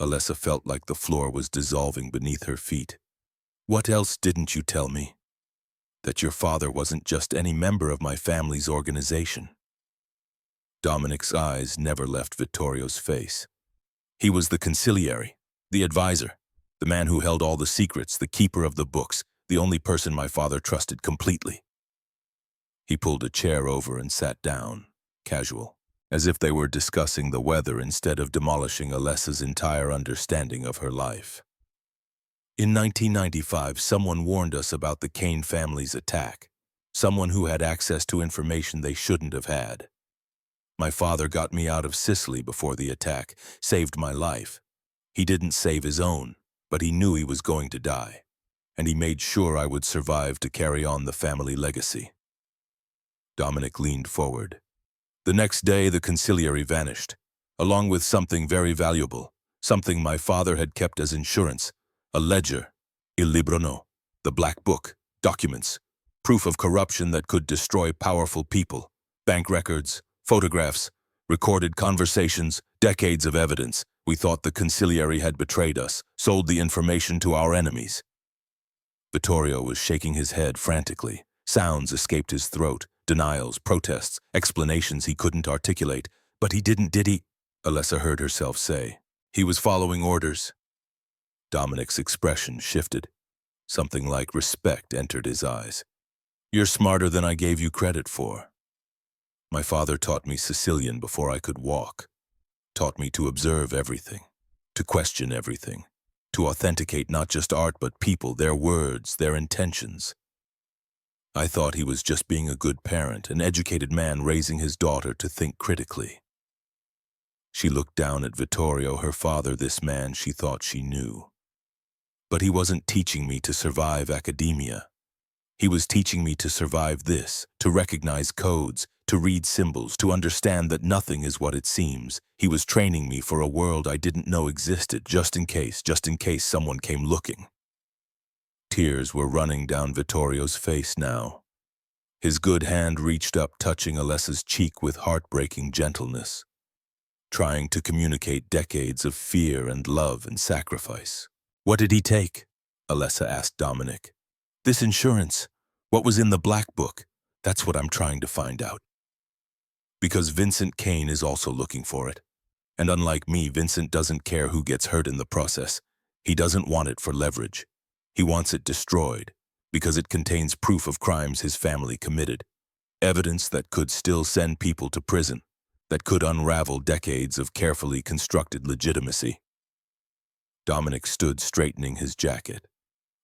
Alessa felt like the floor was dissolving beneath her feet. What else didn't you tell me? That your father wasn't just any member of my family's organization. Dominic's eyes never left Vittorio's face. He was the conciliary, the advisor, the man who held all the secrets, the keeper of the books, the only person my father trusted completely. He pulled a chair over and sat down, casual, as if they were discussing the weather instead of demolishing Alessa's entire understanding of her life. In 1995, someone warned us about the Kane family's attack, someone who had access to information they shouldn't have had. My father got me out of Sicily before the attack, saved my life. He didn't save his own, but he knew he was going to die, and he made sure I would survive to carry on the family legacy. Dominic leaned forward. The next day, the conciliary vanished, along with something very valuable, something my father had kept as insurance, a ledger, il libro no, the black book, documents, proof of corruption that could destroy powerful people, bank records, photographs, recorded conversations, decades of evidence. We thought the conciliary had betrayed us, sold the information to our enemies. Vittorio was shaking his head frantically. Sounds escaped his throat, denials, protests, explanations he couldn't articulate. But he didn't, did he? Alessa heard herself say. He was following orders. Dominic's expression shifted. Something like respect entered his eyes. You're smarter than I gave you credit for. My father taught me Sicilian before I could walk. Taught me to observe everything, to question everything, to authenticate not just art but people, their words, their intentions. I thought he was just being a good parent, an educated man raising his daughter to think critically. She looked down at Vittorio, her father, this man she thought she knew. But he wasn't teaching me to survive academia. He was teaching me to survive this, to recognize codes, to read symbols, to understand that nothing is what it seems. He was training me for a world I didn't know existed, just in case someone came looking. Tears were running down Vittorio's face now. His good hand reached up, touching Alessa's cheek with heartbreaking gentleness, trying to communicate decades of fear and love and sacrifice. What did he take? Alessa asked Dominic. This insurance. What was in the black book? That's what I'm trying to find out. Because Vincent Kane is also looking for it. And unlike me, Vincent doesn't care who gets hurt in the process. He doesn't want it for leverage. He wants it destroyed because it contains proof of crimes his family committed. Evidence that could still send people to prison, that could unravel decades of carefully constructed legitimacy. Dominic stood, straightening his jacket.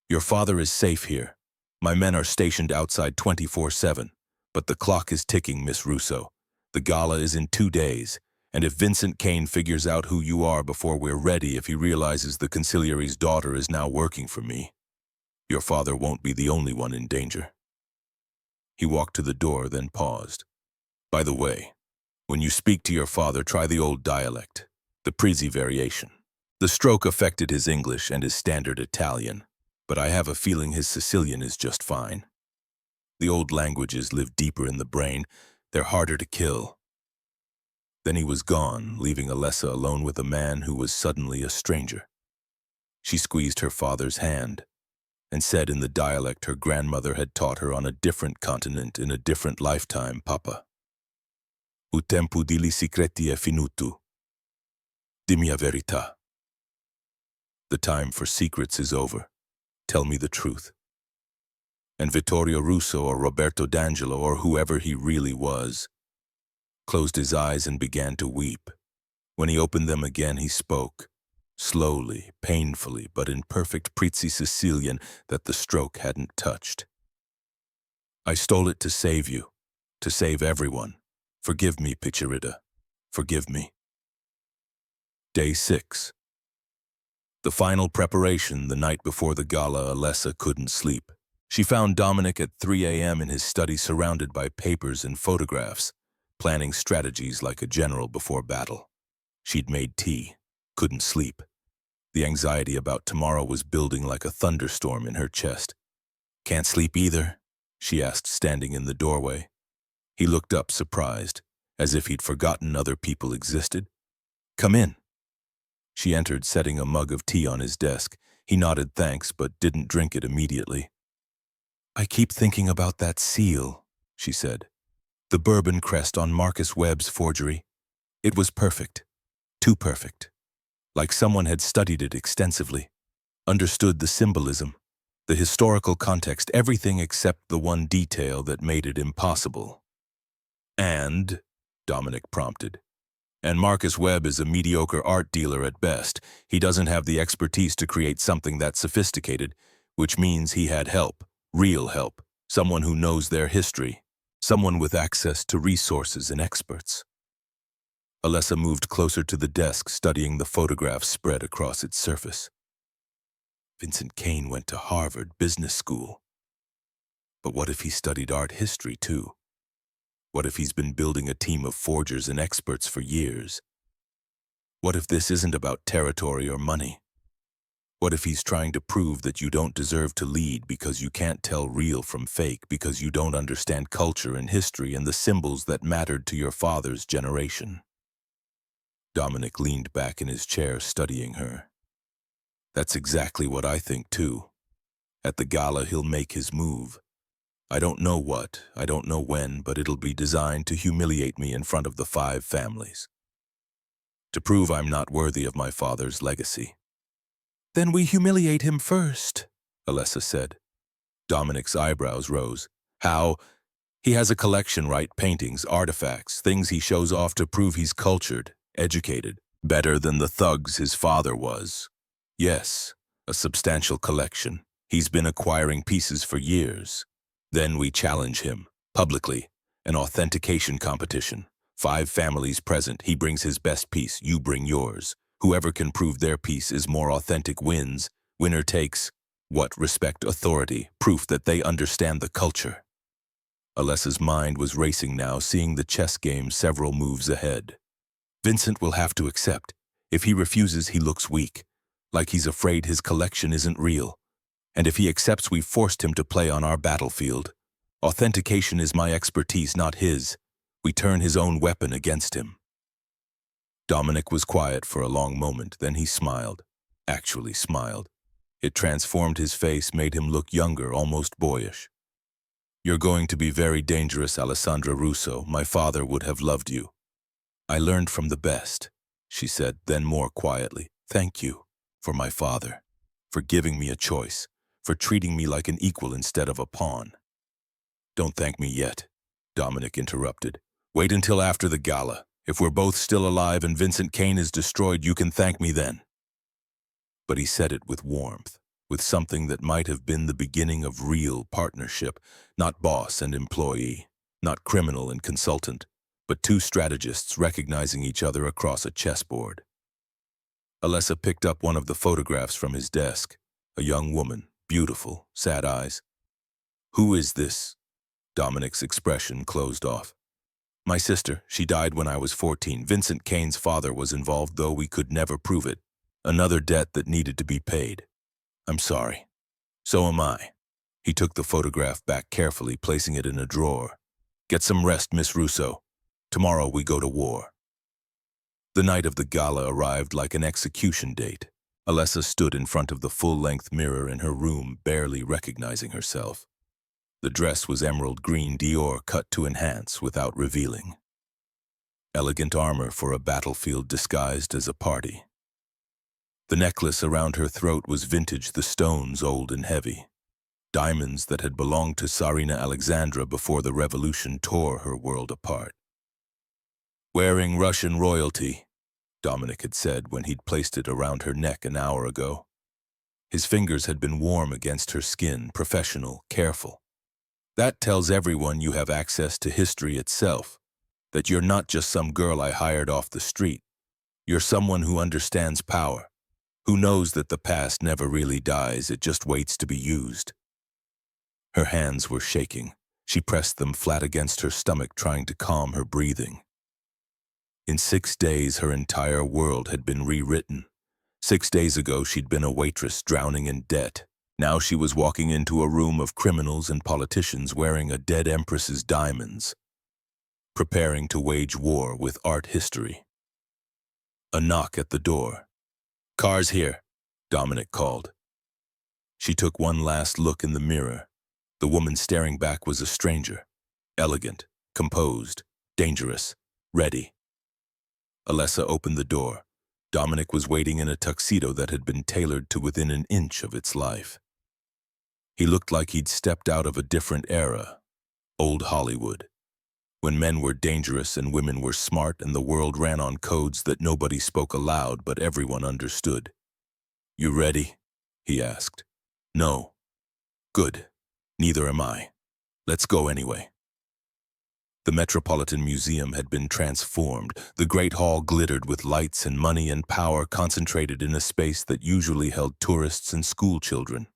Your father is safe here. My men are stationed outside 24/7. But the clock is ticking, Miss Russo. The gala is in 2 days. And if Vincent Kane figures out who you are before we're ready, if he realizes the conciliary's daughter is now working for me, your father won't be the only one in danger. He walked to the door, then paused. By the way, when you speak to your father, try the old dialect, the Prizzi variation. The stroke affected his English and his standard Italian, but I have a feeling his Sicilian is just fine. The old languages live deeper in the brain. They're harder to kill. Then he was gone, leaving Alessa alone with a man who was suddenly a stranger. She squeezed her father's hand and said in the dialect her grandmother had taught her on a different continent in a different lifetime, Papa. O tempo degli segreti è finito. Dimmi la verità. The time for secrets is over. Tell me the truth. And Vittorio Russo or Roberto D'Angelo or whoever he really was closed his eyes and began to weep. When he opened them again, he spoke, slowly, painfully, but in perfect Prizzi Sicilian that the stroke hadn't touched. I stole it to save you, to save everyone. Forgive me, Piccerita. Forgive me. Day 6. The final preparation the night before the gala. Alessa couldn't sleep. She found Dominic at 3 a.m. in his study surrounded by papers and photographs, planning strategies like a general before battle. She'd made tea, couldn't sleep. The anxiety about tomorrow was building like a thunderstorm in her chest. Can't sleep either? She asked, standing in the doorway. He looked up, surprised, as if he'd forgotten other people existed. Come in. She entered, setting a mug of tea on his desk. He nodded thanks, but didn't drink it immediately. I keep thinking about that seal, she said. The bourbon crest on Marcus Webb's forgery. It was perfect. Too perfect. Like someone had studied it extensively. Understood the symbolism, the historical context, everything except the one detail that made it impossible. And, Dominic prompted, and Marcus Webb is a mediocre art dealer at best. He doesn't have the expertise to create something that sophisticated, which means he had help, real help, someone who knows their history, someone with access to resources and experts. Alessa moved closer to the desk, studying the photographs spread across its surface. Vincent Kane went to Harvard Business School. But what if he studied art history too? What if he's been building a team of forgers and experts for years? What if this isn't about territory or money? What if he's trying to prove that you don't deserve to lead because you can't tell real from fake, because you don't understand culture and history and the symbols that mattered to your father's generation? Dominic leaned back in his chair, studying her. That's exactly what I think too. At the gala, he'll make his move. I don't know what, I don't know when, but it'll be designed to humiliate me in front of the 5 families. To prove I'm not worthy of my father's legacy. Then we humiliate him first, Alessa said. Dominic's eyebrows rose. How? He has a collection, right? Paintings, artifacts, things he shows off to prove he's cultured, educated, better than the thugs his father was. Yes, a substantial collection. He's been acquiring pieces for years. Then we challenge him, publicly, an authentication competition. 5 families present, he brings his best piece, you bring yours. Whoever can prove their piece is more authentic wins. Winner takes, what? Respect, authority, proof that they understand the culture. Alessa's mind was racing now, seeing the chess game several moves ahead. Vincent will have to accept. If he refuses, he looks weak, like he's afraid his collection isn't real. And if he accepts, we've forced him to play on our battlefield. Authentication is my expertise, not his. We turn his own weapon against him. Dominic was quiet for a long moment, then he smiled. Actually smiled. It transformed his face, made him look younger, almost boyish. You're going to be very dangerous, Alessandra Russo. My father would have loved you. I learned from the best, she said, then more quietly. Thank you for my father, for giving me a choice, for treating me like an equal instead of a pawn. Don't thank me yet, Dominic interrupted. Wait until after the gala. If we're both still alive and Vincent Kane is destroyed, you can thank me then. But he said it with warmth, with something that might have been the beginning of real partnership, not boss and employee, not criminal and consultant, but 2 strategists recognizing each other across a chessboard. Alessa picked up one of the photographs from his desk, a young woman, beautiful, sad eyes. Who is this? Dominic's expression closed off. My sister, she died when I was 14. Vincent Kane's father was involved, though we could never prove it. Another debt that needed to be paid. I'm sorry. So am I. He took the photograph back carefully, placing it in a drawer. Get some rest, Miss Russo. Tomorrow we go to war. The night of the gala arrived like an execution date. Alessa stood in front of the full-length mirror in her room, barely recognizing herself. The dress was emerald green Dior cut to enhance without revealing. Elegant armor for a battlefield disguised as a party. The necklace around her throat was vintage, the stones old and heavy. diamonds that had belonged to Tsarina Alexandra before the revolution tore her world apart. "Wearing Russian royalty," Dominic had said when he'd placed it around her neck an hour ago. His fingers had been warm against her skin, professional, careful. "That tells everyone you have access to history itself, that you're not just some girl I hired off the street. You're someone who understands power, who knows that the past never really dies, it just waits to be used." Her hands were shaking. She pressed them flat against her stomach, trying to calm her breathing. In 6 days, her entire world had been rewritten. 6 days ago, she'd been a waitress drowning in debt. Now she was walking into a room of criminals and politicians wearing a dead empress's diamonds, preparing to wage war with art history. A knock at the door. "Car's here," Dominic called. She took one last look in the mirror. The woman staring back was a stranger. Elegant, composed, dangerous, ready. Alessa opened the door. Dominic was waiting in a tuxedo that had been tailored to within an inch of its life. He looked like he'd stepped out of a different era, old Hollywood, when men were dangerous and women were smart and the world ran on codes that nobody spoke aloud but everyone understood. "You ready?" he asked. "No." "Good. Neither am I. Let's go anyway." The Metropolitan Museum had been transformed. The Great Hall glittered with lights and money and power concentrated in a space that usually held tourists and school children.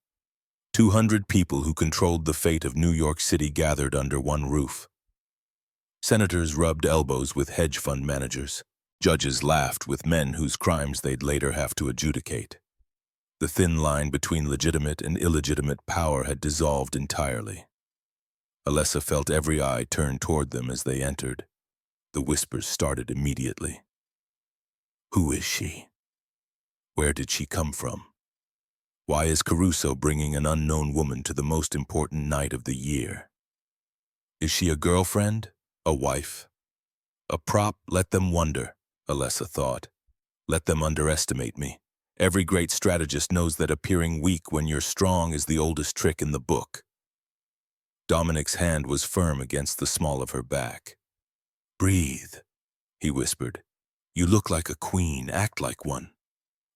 200 people who controlled the fate of New York City gathered under one roof. Senators rubbed elbows with hedge fund managers. Judges laughed with men whose crimes they'd later have to adjudicate. The thin line between legitimate and illegitimate power had dissolved entirely. Alessa felt every eye turn toward them as they entered. The whispers started immediately. Who is she? Where did she come from? Why is Caruso bringing an unknown woman to the most important night of the year? Is she a girlfriend? A wife? A prop? Let them wonder, Alessa thought. Let them underestimate me. Every great strategist knows that appearing weak when you're strong is the oldest trick in the book. Dominic's hand was firm against the small of her back. "Breathe," he whispered. "You look like a queen, act like one."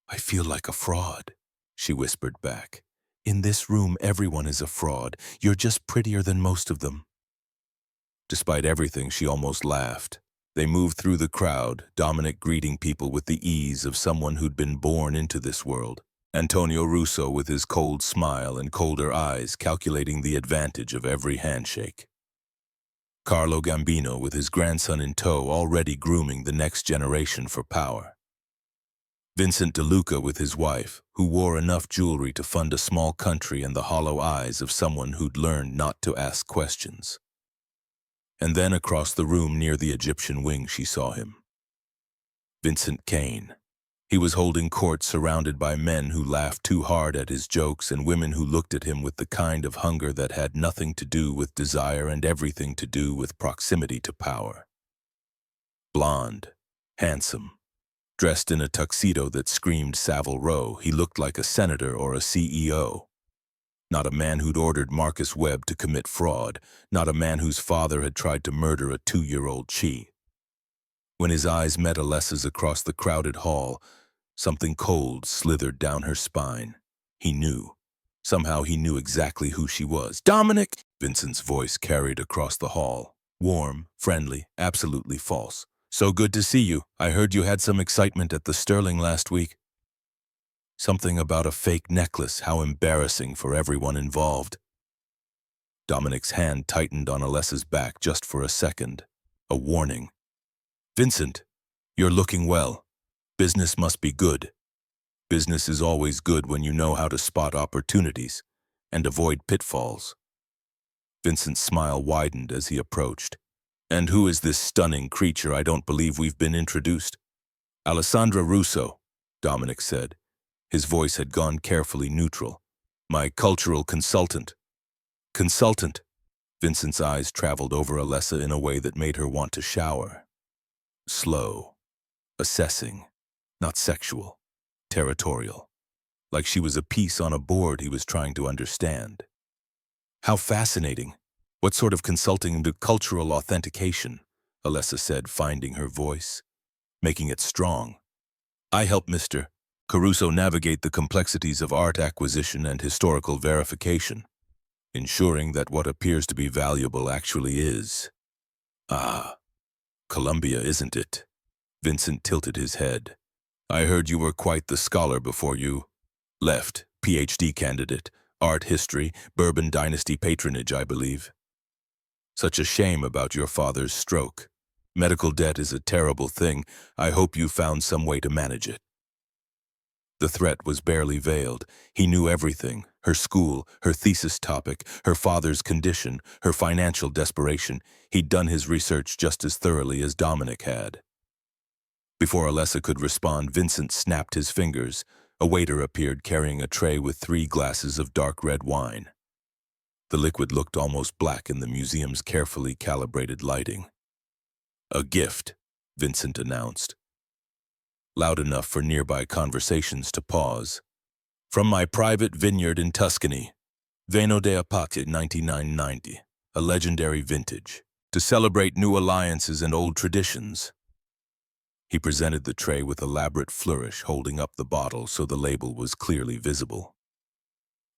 "I feel like a fraud," she whispered back. "In this room, everyone is a fraud. You're just prettier than most of them." Despite everything, she almost laughed. They moved through the crowd, Dominic greeting people with the ease of someone who'd been born into this world. Antonio Russo with his cold smile and colder eyes calculating the advantage of every handshake. Carlo Gambino with his grandson in tow already grooming the next generation for power. Vincent De Luca with his wife, who wore enough jewelry to fund a small country and the hollow eyes of someone who'd learned not to ask questions. And then across the room near the Egyptian wing she saw him. Vincent Kane. He was holding court surrounded by men who laughed too hard at his jokes and women who looked at him with the kind of hunger that had nothing to do with desire and everything to do with proximity to power. Blonde, handsome, dressed in a tuxedo that screamed Savile Row, he looked like a senator or a CEO. Not a man who'd ordered Marcus Webb to commit fraud, not a man whose father had tried to murder a 2-year-old Chi. When his eyes met Alessa's across the crowded hall, something cold slithered down her spine. He knew. Somehow he knew exactly who she was. "Dominic!" Vincent's voice carried across the hall. Warm, friendly, absolutely false. "So good to see you. I heard you had some excitement at the Sterling last week." Something about a fake necklace, how embarrassing for everyone involved. Dominic's hand tightened on Alessa's back just for a second. A warning. "Vincent, you're looking well. Business must be good. Business is always good when you know how to spot opportunities and avoid pitfalls." Vincent's smile widened as he approached. "And who is this stunning creature? I don't believe we've been introduced." "Alessandra Russo," Dominic said. His voice had gone carefully neutral. "My cultural consultant." "Consultant?" Vincent's eyes traveled over Alessa in a way that made her want to shower. Slow. Assessing. Not sexual. Territorial. Like she was a piece on a board he was trying to understand. How fascinating. What sort of consulting to cultural authentication? Alessa said, finding her voice, making it strong. I help Mr. Caruso navigate the complexities of art acquisition and historical verification, ensuring that what appears to be valuable actually is. Ah, Colombia, isn't it? Vincent tilted his head. I heard you were quite the scholar before you left. PhD candidate, art history, Bourbon Dynasty patronage, I believe. Such a shame about your father's stroke. Medical debt is a terrible thing. I hope you found some way to manage it. The threat was barely veiled. He knew everything. Her school, her thesis topic, her father's condition, her financial desperation. He'd done his research just as thoroughly as Dominic had. Before Alessa could respond, Vincent snapped his fingers. A waiter appeared carrying a tray with 3 glasses of dark red wine. The liquid looked almost black in the museum's carefully calibrated lighting. A gift, Vincent announced, loud enough for nearby conversations to pause. From my private vineyard in Tuscany, Vino de Apate 9990, a legendary vintage, to celebrate new alliances and old traditions. He presented the tray with elaborate flourish, holding up the bottle so the label was clearly visible,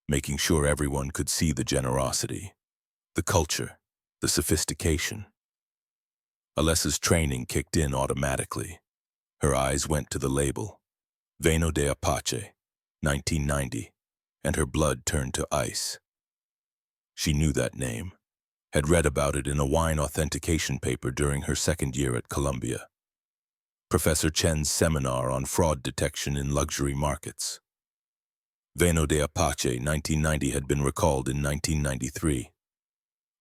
making sure everyone could see the generosity, the culture, the sophistication. Alessa's training kicked in automatically. Her eyes went to the label, Vino de Apache, 1990, and her blood turned to ice. She knew that name, had read about it in a wine authentication paper during her second year at Columbia. Professor Chen's seminar on fraud detection in luxury markets. Vino de Apache, 1990, had been recalled in 1993.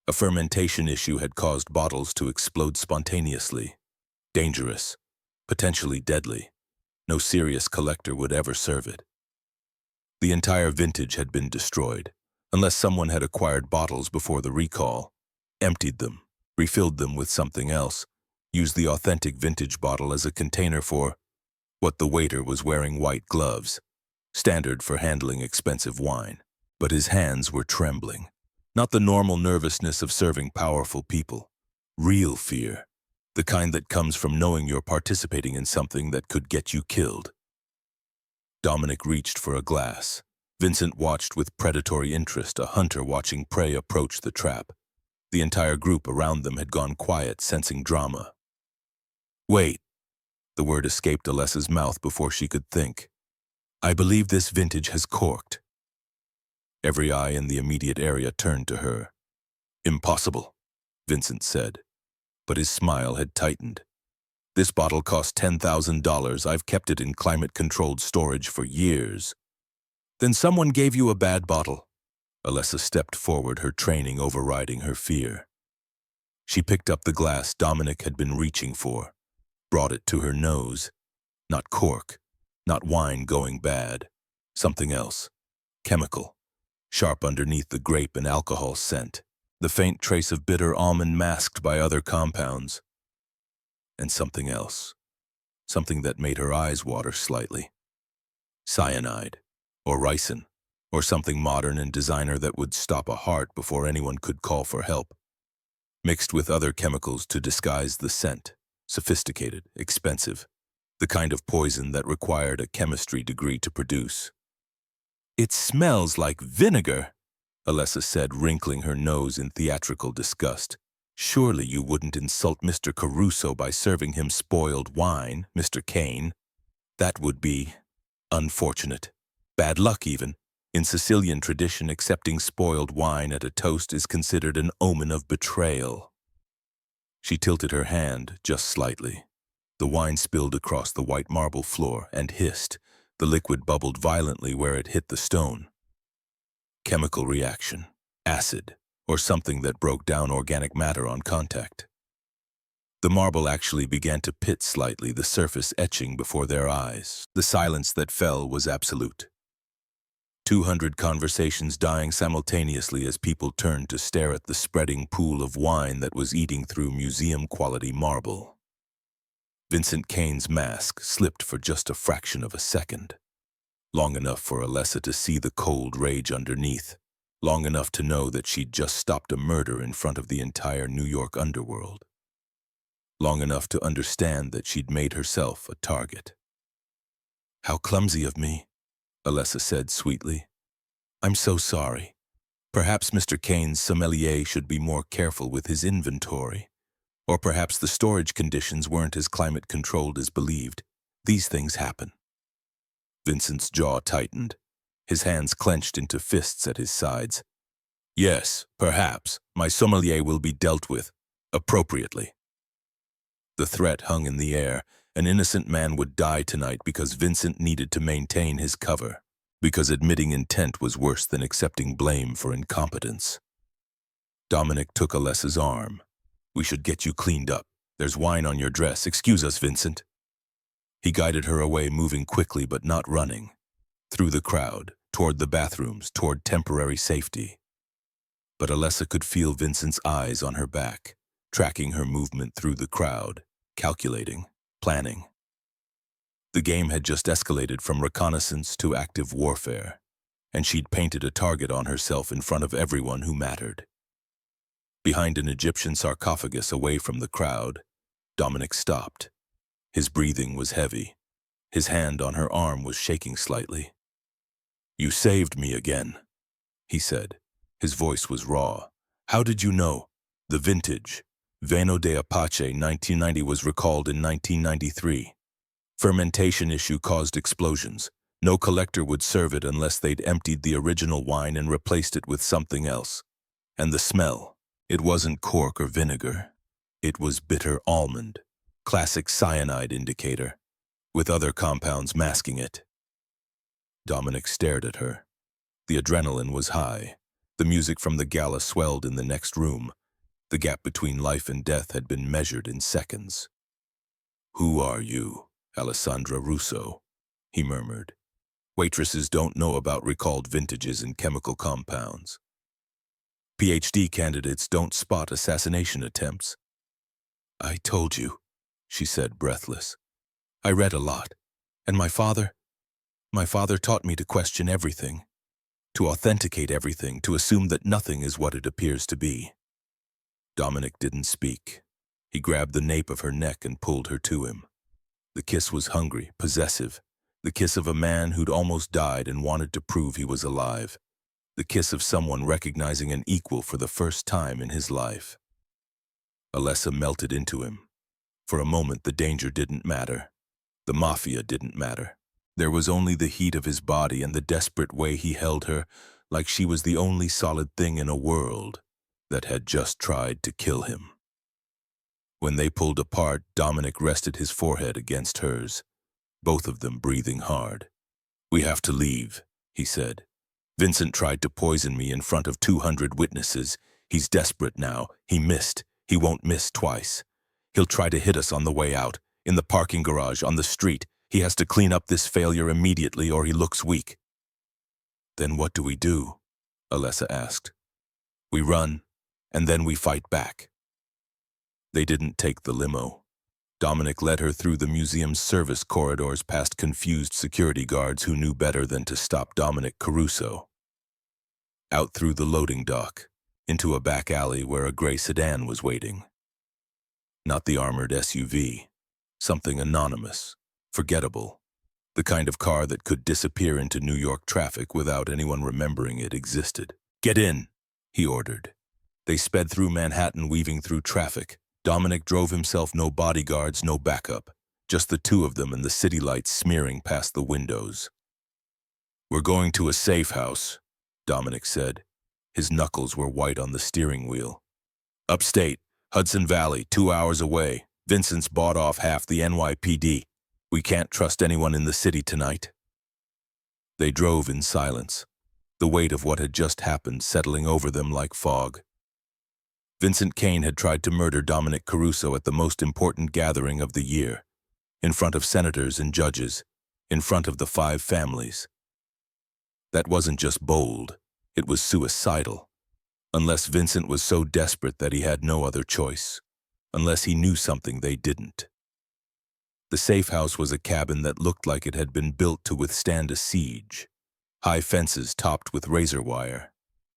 A fermentation issue had caused bottles to explode spontaneously. Dangerous, potentially deadly. No serious collector would ever serve it. The entire vintage had been destroyed, unless someone had acquired bottles before the recall, emptied them, refilled them with something else, used the authentic vintage bottle as a container for what the waiter was wearing white gloves, standard for handling expensive wine. But his hands were trembling. Not the normal nervousness of serving powerful people. Real fear. The kind that comes from knowing you're participating in something that could get you killed. Dominic reached for a glass. Vincent watched with predatory interest, a hunter watching prey approach the trap. The entire group around them had gone quiet, sensing drama. Wait. The word escaped Alessa's mouth before she could think. I believe this vintage has corked. Every eye in the immediate area turned to her. Impossible, Vincent said, but his smile had tightened. This bottle cost $10,000. I've kept it in climate-controlled storage for years. Then someone gave you a bad bottle. Alessa stepped forward, her training overriding her fear. She picked up the glass Dominic had been reaching for, brought it to her nose. Not cork, not wine going bad. Something else. Chemical. Sharp underneath the grape and alcohol scent, the faint trace of bitter almond masked by other compounds. And something else, something that made her eyes water slightly. Cyanide, or ricin, or something modern and designer that would stop a heart before anyone could call for help. Mixed with other chemicals to disguise the scent, sophisticated, expensive, the kind of poison that required a chemistry degree to produce. It smells like vinegar, Alessa said, wrinkling her nose in theatrical disgust. Surely you wouldn't insult Mr. Caruso by serving him spoiled wine, Mr. Kane. That would be unfortunate. Bad luck, even. In Sicilian tradition, accepting spoiled wine at a toast is considered an omen of betrayal. She tilted her hand just slightly. The wine spilled across the white marble floor and hissed. The liquid bubbled violently where it hit the stone. Chemical reaction, acid, or something that broke down organic matter on contact. The marble actually began to pit slightly, the surface etching before their eyes. The silence that fell was absolute. 200 conversations dying simultaneously as people turned to stare at the spreading pool of wine that was eating through museum-quality marble. Vincent Kane's mask slipped for just a fraction of a second, long enough for Alessa to see the cold rage underneath, long enough to know that she'd just stopped a murder in front of the entire New York underworld, long enough to understand that she'd made herself a target. "How clumsy of me," Alessa said sweetly. "I'm so sorry. Perhaps Mr. Kane's sommelier should be more careful with his inventory. Or perhaps the storage conditions weren't as climate-controlled as believed. These things happen." Vincent's jaw tightened. His hands clenched into fists at his sides. "Yes, perhaps. My sommelier will be dealt with appropriately." The threat hung in the air. An innocent man would die tonight because Vincent needed to maintain his cover, because admitting intent was worse than accepting blame for incompetence. Dominic took Alessa's arm. "We should get you cleaned up. There's wine on your dress. Excuse us, Vincent." He guided her away, moving quickly but not running. Through the crowd, toward the bathrooms, toward temporary safety. But Alessa could feel Vincent's eyes on her back, tracking her movement through the crowd, calculating, planning. The game had just escalated from reconnaissance to active warfare, and she'd painted a target on herself in front of everyone who mattered. Behind an Egyptian sarcophagus away from the crowd, Dominic stopped. His breathing was heavy. His hand on her arm was shaking slightly. "You saved me again," he said. His voice was raw. "How did you know? The vintage, Vino de Apache 1990, was recalled in 1993. Fermentation issue caused explosions. No collector would serve it unless they'd emptied the original wine and replaced it with something else. And the smell, it wasn't cork or vinegar. It was bitter almond, classic cyanide indicator, with other compounds masking it." Dominic stared at her. The adrenaline was high. The music from the gala swelled in the next room. The gap between life and death had been measured in seconds. "Who are you, Alessandra Russo?" he murmured. "Waitresses don't know about recalled vintages and chemical compounds. PhD candidates don't spot assassination attempts." "I told you," she said, breathless. "I read a lot, and my father taught me to question everything, to authenticate everything, to assume that nothing is what it appears to be." Dominic didn't speak. He grabbed the nape of her neck and pulled her to him. The kiss was hungry, possessive, the kiss of a man who'd almost died and wanted to prove he was alive, the kiss of someone recognizing an equal for the first time in his life. Alessa melted into him. For a moment, the danger didn't matter. The mafia didn't matter. There was only the heat of his body and the desperate way he held her, like she was the only solid thing in a world that had just tried to kill him. When they pulled apart, Dominic rested his forehead against hers, both of them breathing hard. "We have to leave," he said. "Vincent tried to poison me in front of 200 witnesses. He's desperate now. He missed. He won't miss twice. He'll try to hit us on the way out, in the parking garage, on the street. He has to clean up this failure immediately or he looks weak." "Then what do we do?" Alessa asked. "We run, and then we fight back." They didn't take the limo. Dominic led her through the museum's service corridors past confused security guards who knew better than to stop Dominic Caruso. Out through the loading dock, into a back alley where a gray sedan was waiting. Not the armored SUV. Something anonymous, forgettable. The kind of car that could disappear into New York traffic without anyone remembering it existed. "Get in," he ordered. They sped through Manhattan, weaving through traffic. Dominic drove himself, no bodyguards, no backup. Just the two of them and the city lights smearing past the windows. "We're going to a safe house," Dominic said. His knuckles were white on the steering wheel. "Upstate, Hudson Valley, 2 hours away. Vincent's bought off half the NYPD. We can't trust anyone in the city tonight." They drove in silence, the weight of what had just happened settling over them like fog. Vincent Kane had tried to murder Dominic Caruso at the most important gathering of the year, in front of senators and judges, in front of the 5 families. That wasn't just bold, it was suicidal. Unless Vincent was so desperate that he had no other choice. Unless he knew something they didn't. The safe house was a cabin that looked like it had been built to withstand a siege. High fences topped with razor wire.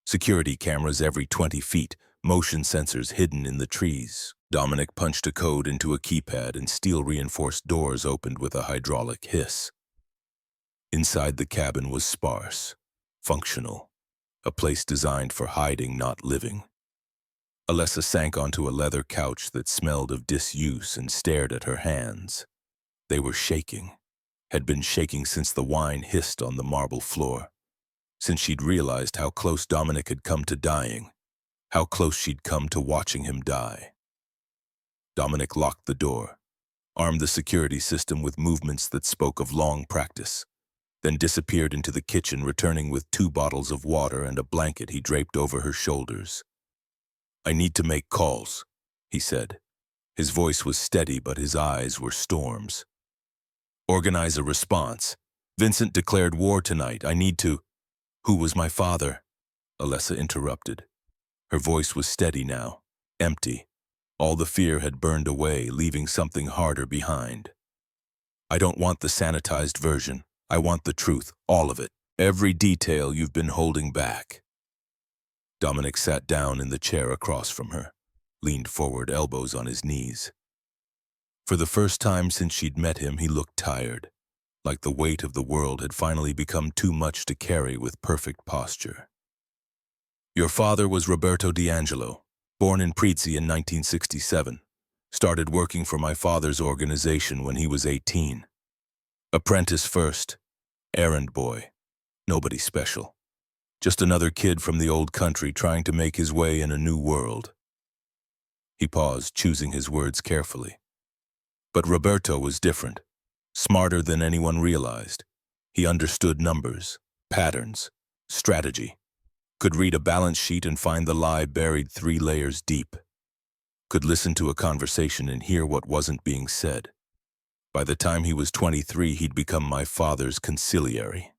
Security cameras every 20 feet, motion sensors hidden in the trees. Dominic punched a code into a keypad and steel-reinforced doors opened with a hydraulic hiss. Inside the cabin was sparse, functional, a place designed for hiding, not living. Alessa sank onto a leather couch that smelled of disuse and stared at her hands. They were shaking, had been shaking since the wine hissed on the marble floor, since she'd realized how close Dominic had come to dying, how close she'd come to watching him die. Dominic locked the door, armed the security system with movements that spoke of long practice, then disappeared into the kitchen, returning with 2 bottles of water and a blanket he draped over her shoulders. "I need to make calls," he said. His voice was steady, but his eyes were storms. "Organize a response. Vincent declared war tonight. I need to—" "Who was my father?" Alessa interrupted. Her voice was steady now, empty. All the fear had burned away, leaving something harder behind. "I don't want the sanitized version. I want the truth, all of it. Every detail you've been holding back." Dominic sat down in the chair across from her, leaned forward, elbows on his knees. For the first time since she'd met him, he looked tired, like the weight of the world had finally become too much to carry with perfect posture. "Your father was Roberto D'Angelo, born in Prizzi in 1967. Started working for my father's organization when he was 18. Apprentice first, errand boy, nobody special. Just another kid from the old country trying to make his way in a new world." He paused, choosing his words carefully. But Roberto was different, smarter than anyone realized. He understood numbers, patterns, strategy, could read a balance sheet and find the lie buried 3 layers deep, could listen to a conversation and hear what wasn't being said. By the time he was 23, he'd become my father's consigliere.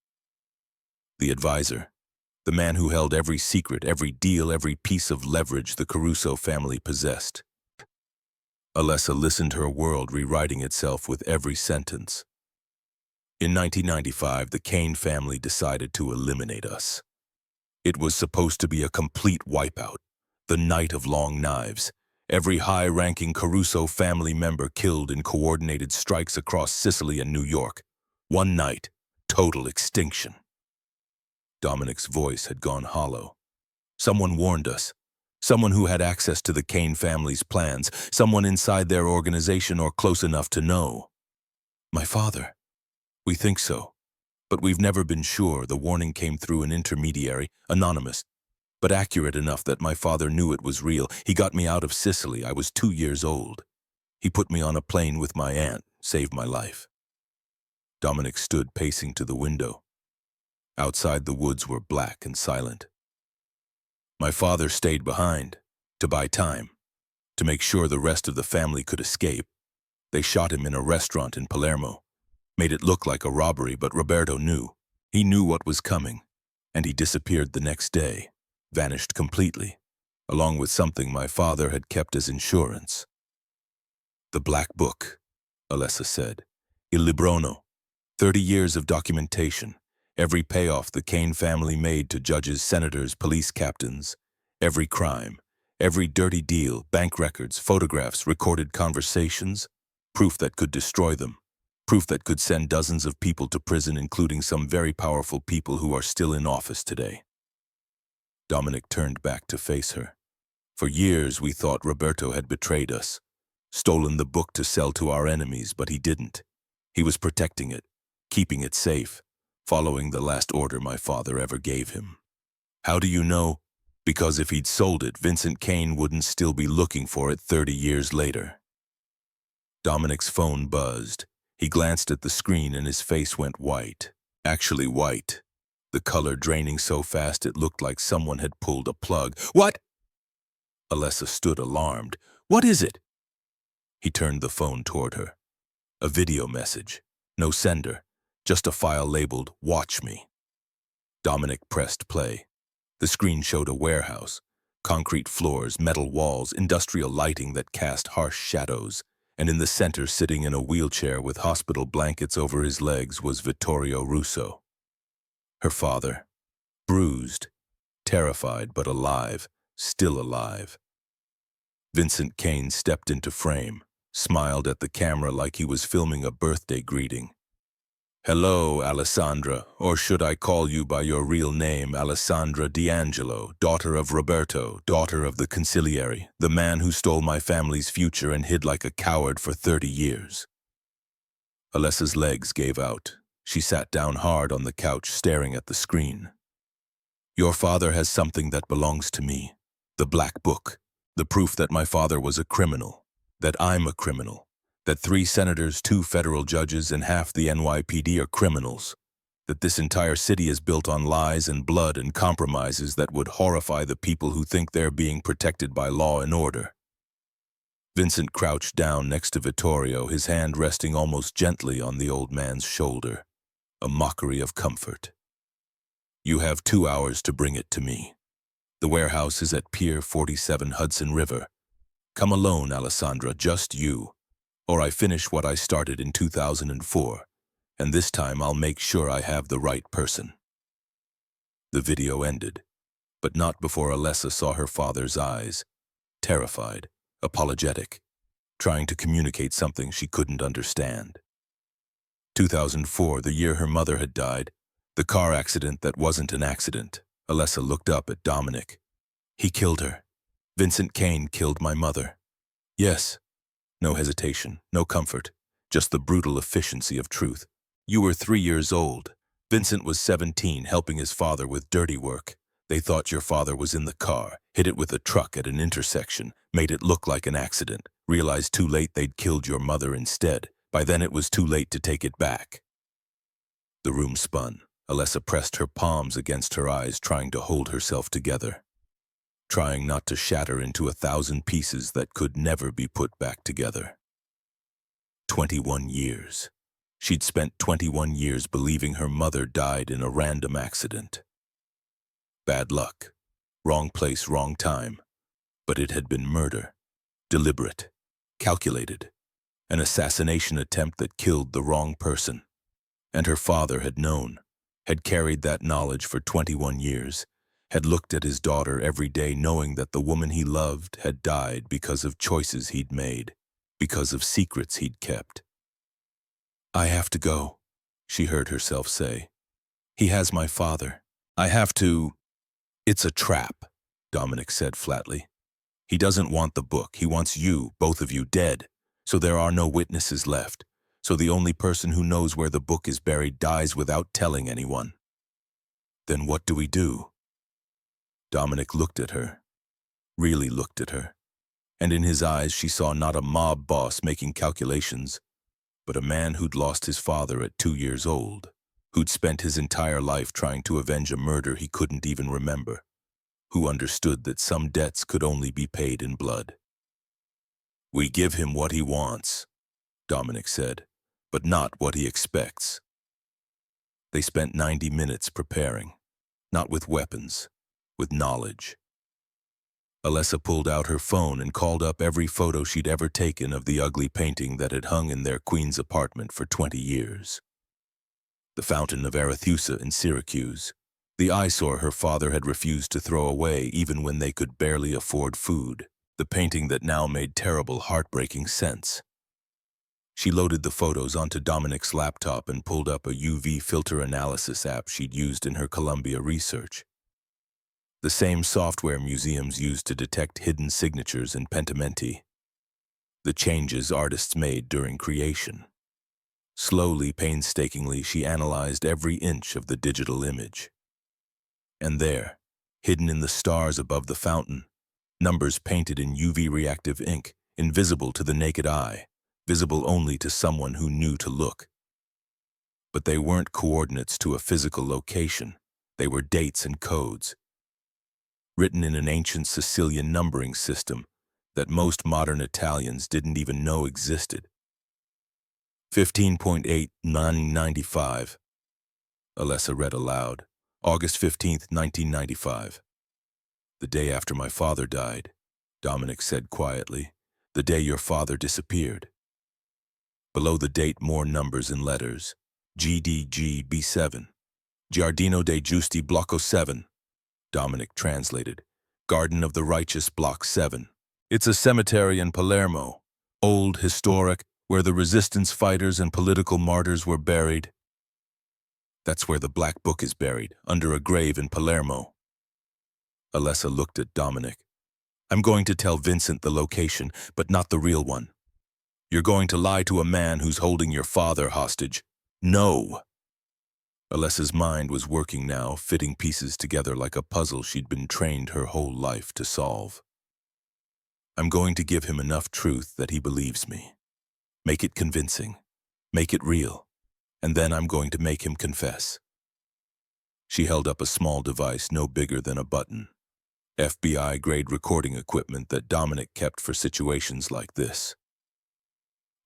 The advisor, the man who held every secret, every deal, every piece of leverage the Caruso family possessed. Alessa listened, her world rewriting itself with every sentence. In 1995, the Kane family decided to eliminate us. It was supposed to be a complete wipeout, the night of long knives. Every high-ranking Caruso family member killed in coordinated strikes across Sicily and New York. One night, total extinction. Dominic's voice had gone hollow. Someone warned us. Someone who had access to the Kane family's plans. Someone inside their organization or close enough to know. "My father. We think so. But we've never been sure." The warning came through an intermediary, anonymous, but accurate enough that my father knew it was real. "He got me out of Sicily. I was 2 years old. He put me on a plane with my aunt, saved my life." Dominic stood pacing to the window. Outside, the woods were black and silent. "My father stayed behind, to buy time, to make sure the rest of the family could escape. They shot him in a restaurant in Palermo, made it look like a robbery, but Roberto knew. He knew what was coming, and he disappeared the next day, vanished completely, along with something my father had kept as insurance." "The Black Book," Alessa said. "Il Librono. 30 years of documentation. Every payoff the Kane family made to judges, senators, police captains. Every crime, every dirty deal, bank records, photographs, recorded conversations. Proof that could destroy them. Proof that could send dozens of people to prison, including some very powerful people who are still in office today." Dominic turned back to face her. "For years we thought Roberto had betrayed us, stolen the book to sell to our enemies, but he didn't. He was protecting it, keeping it safe, following the last order my father ever gave him." "How do you know?" "Because if he'd sold it, Vincent Kane wouldn't still be looking for it 30 years later." Dominic's phone buzzed. He glanced at the screen and his face went white. Actually white. The color draining so fast it looked like someone had pulled a plug. "What?" Alessa stood alarmed. "What is it?" He turned the phone toward her. A video message. No sender. Just a file labeled, "Watch Me." Dominic pressed play. The screen showed a warehouse. Concrete floors, metal walls, industrial lighting that cast harsh shadows. And in the center, sitting in a wheelchair with hospital blankets over his legs, was Vittorio Russo. Her father. Bruised. terrified but alive, still alive. Vincent Kane stepped into frame, smiled at the camera like he was filming a birthday greeting. "Hello, Alessandra, or should I call you by your real name, Alessandra D'Angelo, daughter of Roberto, daughter of the consigliere, the man who stole my family's future and hid like a coward for 30 years. Alessa's legs gave out. She sat down hard on the couch, staring at the screen. "Your father has something that belongs to me. The Black Book. The proof that my father was a criminal. That I'm a criminal. That 3 senators, 2 federal judges, and half the NYPD are criminals. That this entire city is built on lies and blood and compromises that would horrify the people who think they're being protected by law and order." Vincent crouched down next to Vittorio, his hand resting almost gently on the old man's shoulder. A mockery of comfort. "You have 2 hours to bring it to me. The warehouse is at Pier 47 Hudson River. Come alone, Alessandra, just you. Or I finish what I started in 2004, and this time I'll make sure I have the right person." The video ended, but not before Alessa saw her father's eyes, terrified, apologetic, trying to communicate something she couldn't understand. 2004, the year her mother had died, the car accident that wasn't an accident. Alessa looked up at Dominic. "He killed her. Vincent Kane killed my mother." "Yes." No hesitation, no comfort, just the brutal efficiency of truth. "You were 3 years old. Vincent was 17, helping his father with dirty work. They thought your father was in the car, hit it with a truck at an intersection, made it look like an accident, realized too late they'd killed your mother instead. By then it was too late to take it back." The room spun. Alessa pressed her palms against her eyes, trying to hold herself together, trying not to shatter into 1,000 pieces that could never be put back together. 21 years. She'd spent 21 years believing her mother died in a random accident. Bad luck. Wrong place, wrong time. But it had been murder. Deliberate. Calculated. An assassination attempt that killed the wrong person. And her father had known, had carried that knowledge for 21 years, had looked at his daughter every day knowing that the woman he loved had died because of choices he'd made, because of secrets he'd kept. "I have to go," she heard herself say. "He has my father. I have to—" "It's a trap," Dominic said flatly. "He doesn't want the book. He wants you, both of you, dead. So there are no witnesses left. So the only person who knows where the book is buried dies without telling anyone." "Then what do we do?" Dominic looked at her, really looked at her, and in his eyes she saw not a mob boss making calculations, but a man who'd lost his father at 2 years old, who'd spent his entire life trying to avenge a murder he couldn't even remember, who understood that some debts could only be paid in blood. "We give him what he wants," Dominic said, "but not what he expects." They spent 90 minutes preparing, not with weapons, with knowledge. Alessa pulled out her phone and called up every photo she'd ever taken of the ugly painting that had hung in their Queens apartment for 20 years. The Fountain of Arethusa in Syracuse, the eyesore her father had refused to throw away even when they could barely afford food, the painting that now made terrible, heartbreaking sense. She loaded the photos onto Dominic's laptop and pulled up a UV filter analysis app she'd used in her Columbia research. The same software museums used to detect hidden signatures in pentimenti. The changes artists made during creation. Slowly, painstakingly, she analyzed every inch of the digital image. And there, hidden in the stars above the fountain, numbers painted in UV-reactive ink, invisible to the naked eye, visible only to someone who knew to look. But they weren't coordinates to a physical location. They were dates and codes, written in an ancient Sicilian numbering system that most modern Italians didn't even know existed. 15.8/995. Alessa read aloud. August 15th, 1995. "The day after my father died," Dominic said quietly. "The day your father disappeared." Below the date, more numbers and letters. GDG B7. Giardino dei Giusti Blocco 7. Dominic translated. Garden of the Righteous, Block 7. It's a cemetery in Palermo. Old, historic, where the resistance fighters and political martyrs were buried. That's where the Black Book is buried, under a grave in Palermo. Alessa looked at Dominic. I'm going to tell Vincent the location, but not the real one. You're going to lie to a man who's holding your father hostage. No! Alessa's mind was working now, fitting pieces together like a puzzle she'd been trained her whole life to solve. I'm going to give him enough truth that he believes me. Make it convincing. Make it real. And then I'm going to make him confess. She held up a small device no bigger than a button. FBI-grade recording equipment that Dominic kept for situations like this.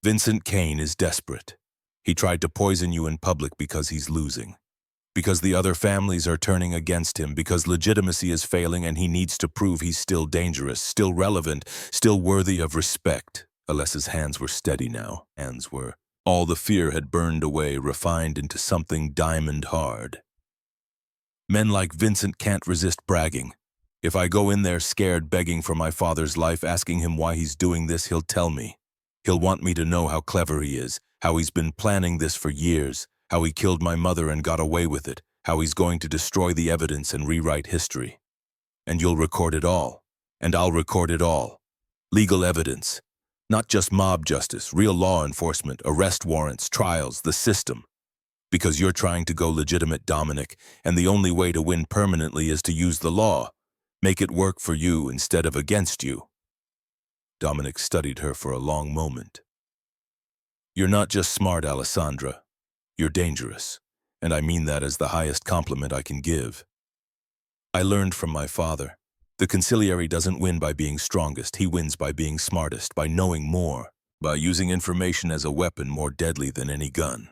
Vincent Kane is desperate. He tried to poison you in public because he's losing. Because the other families are turning against him, because legitimacy is failing and he needs to prove he's still dangerous, still relevant, still worthy of respect. Alessa's hands were steady now. All the fear had burned away, refined into something diamond hard. Men like Vincent can't resist bragging. If I go in there scared, begging for my father's life, asking him why he's doing this, he'll tell me. He'll want me to know how clever he is, how he's been planning this for years, how he killed my mother and got away with it, how he's going to destroy the evidence and rewrite history. And you'll record it all. And I'll record it all. Legal evidence. Not just mob justice, real law enforcement, arrest warrants, trials, the system. Because you're trying to go legitimate, Dominic, and the only way to win permanently is to use the law. Make it work for you instead of against you. Dominic studied her for a long moment. You're not just smart, Alessandra. You're dangerous, and I mean that as the highest compliment I can give. I learned from my father. The conciliary doesn't win by being strongest, he wins by being smartest, by knowing more, by using information as a weapon more deadly than any gun.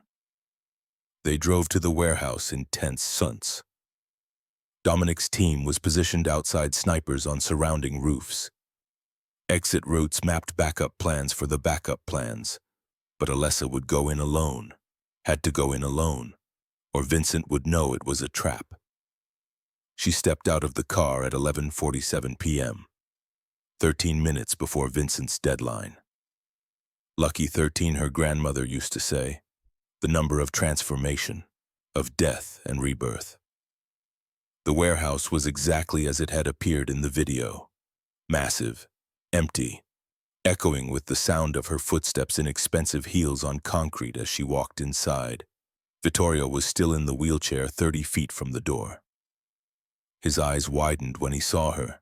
They drove to the warehouse in tense sunts. Dominic's team was positioned outside snipers on surrounding roofs. Exit routes mapped backup plans for the backup plans. But Alessa would go in alone, had to go in alone, or Vincent would know it was a trap. She stepped out of the car at 11:47 p.m., 13 minutes before Vincent's deadline. Lucky 13, her grandmother used to say, the number of transformation, of death and rebirth. The warehouse was exactly as it had appeared in the video. Massive, empty, echoing with the sound of her footsteps in expensive heels on concrete as she walked inside. Vittorio was still in the wheelchair 30 feet from the door. His eyes widened when he saw her.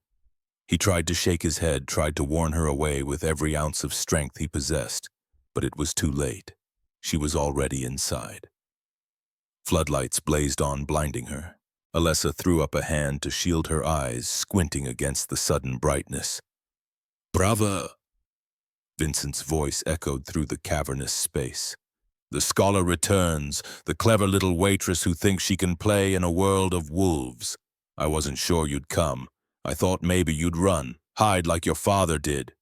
He tried to shake his head, tried to warn her away with every ounce of strength he possessed, but it was too late. She was already inside. Floodlights blazed on, blinding her. Alessa threw up a hand to shield her eyes, squinting against the sudden brightness. Brava! Vincent's voice echoed through the cavernous space. The scholar returns, the clever little waitress who thinks she can play in a world of wolves. I wasn't sure you'd come. I thought maybe you'd run, hide like your father did.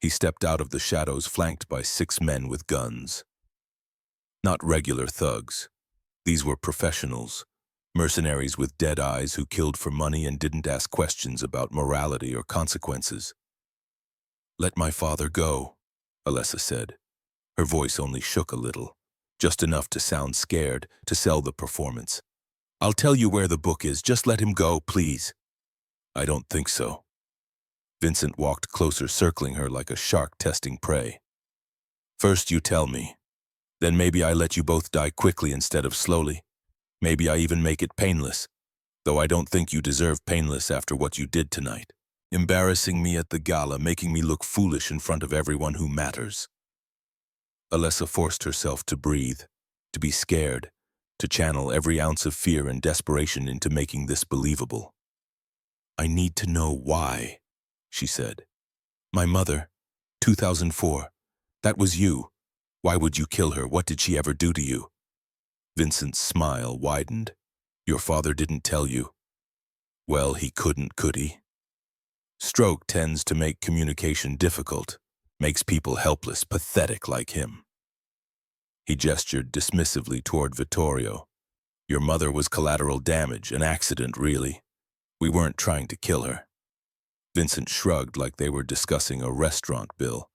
He stepped out of the shadows, flanked by 6 men with guns. Not regular thugs. These were professionals. Mercenaries with dead eyes who killed for money and didn't ask questions about morality or consequences. Let my father go, Alessa said. Her voice only shook a little, just enough to sound scared, to sell the performance. I'll tell you where the book is, just let him go, please. I don't think so. Vincent walked closer, circling her like a shark testing prey. First you tell me. Then maybe I let you both die quickly instead of slowly. Maybe I even make it painless, though I don't think you deserve painless after what you did tonight. Embarrassing me at the gala, making me look foolish in front of everyone who matters. Alessa forced herself to breathe, to be scared, to channel every ounce of fear and desperation into making this believable. I need to know why, she said. My mother, 2004. That was you. Why would you kill her? What did she ever do to you? Vincent's smile widened. Your father didn't tell you. Well, he couldn't, could he? Stroke tends to make communication difficult, makes people helpless, pathetic like him. He gestured dismissively toward Vittorio. Your mother was collateral damage, an accident, really. We weren't trying to kill her. Vincent shrugged like they were discussing a restaurant bill.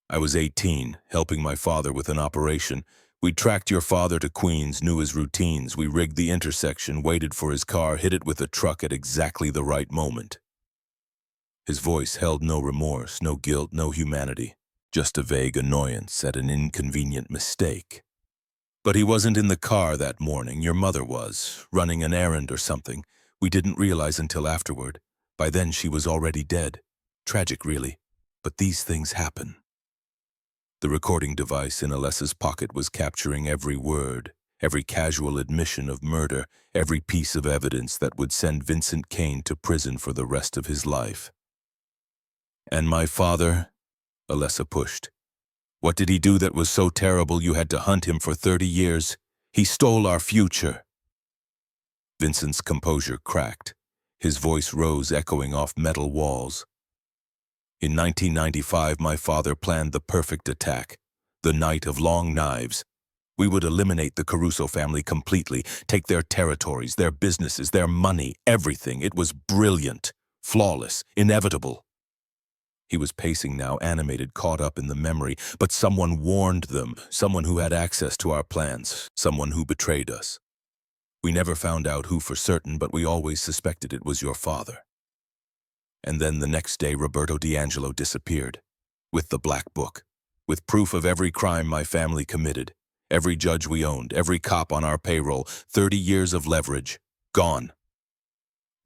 I was 18, helping my father with an operation. We tracked your father to Queens, knew his routines. We rigged the intersection, waited for his car, hit it with a truck at exactly the right moment. His voice held no remorse, no guilt, no humanity, just a vague annoyance at an inconvenient mistake. But he wasn't in the car that morning. Your mother was, running an errand or something. We didn't realize until afterward. By then she was already dead. Tragic, really, but these things happen. The recording device in Alessa's pocket was capturing every word, every casual admission of murder, every piece of evidence that would send Vincent Kane to prison for the rest of his life. And my father? Alessa pushed. What did he do that was so terrible you had to hunt him for 30 years? He stole our future. Vincent's composure cracked. His voice rose, echoing off metal walls. In 1995, my father planned the perfect attack, the Night of Long Knives. We would eliminate the Caruso family completely, take their territories, their businesses, their money, everything. It was brilliant, flawless, inevitable. He was pacing now, animated, caught up in the memory, but someone warned them, someone who had access to our plans, someone who betrayed us. We never found out who for certain, but we always suspected it was your father. And then the next day, Roberto D'Angelo disappeared, with the black book, with proof of every crime my family committed, every judge we owned, every cop on our payroll, 30 years of leverage, gone.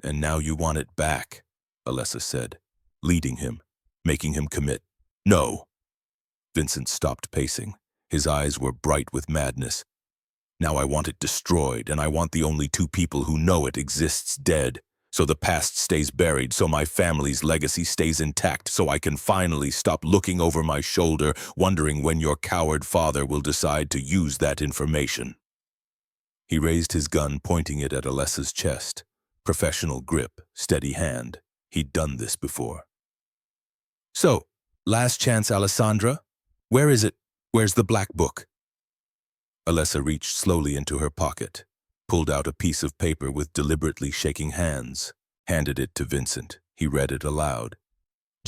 And now you want it back, Alessa said, leading him, making him commit. No. Vincent stopped pacing. His eyes were bright with madness. Now I want it destroyed, and I want the only two people who know it exists dead, so the past stays buried, so my family's legacy stays intact, so I can finally stop looking over my shoulder, wondering when your coward father will decide to use that information. He raised his gun, pointing it at Alessa's chest. Professional grip, steady hand. He'd done this before. So, last chance, Alessandra? Where is it? Where's the black book? Alessa reached slowly into her pocket, pulled out a piece of paper with deliberately shaking hands, handed it to Vincent. He read it aloud.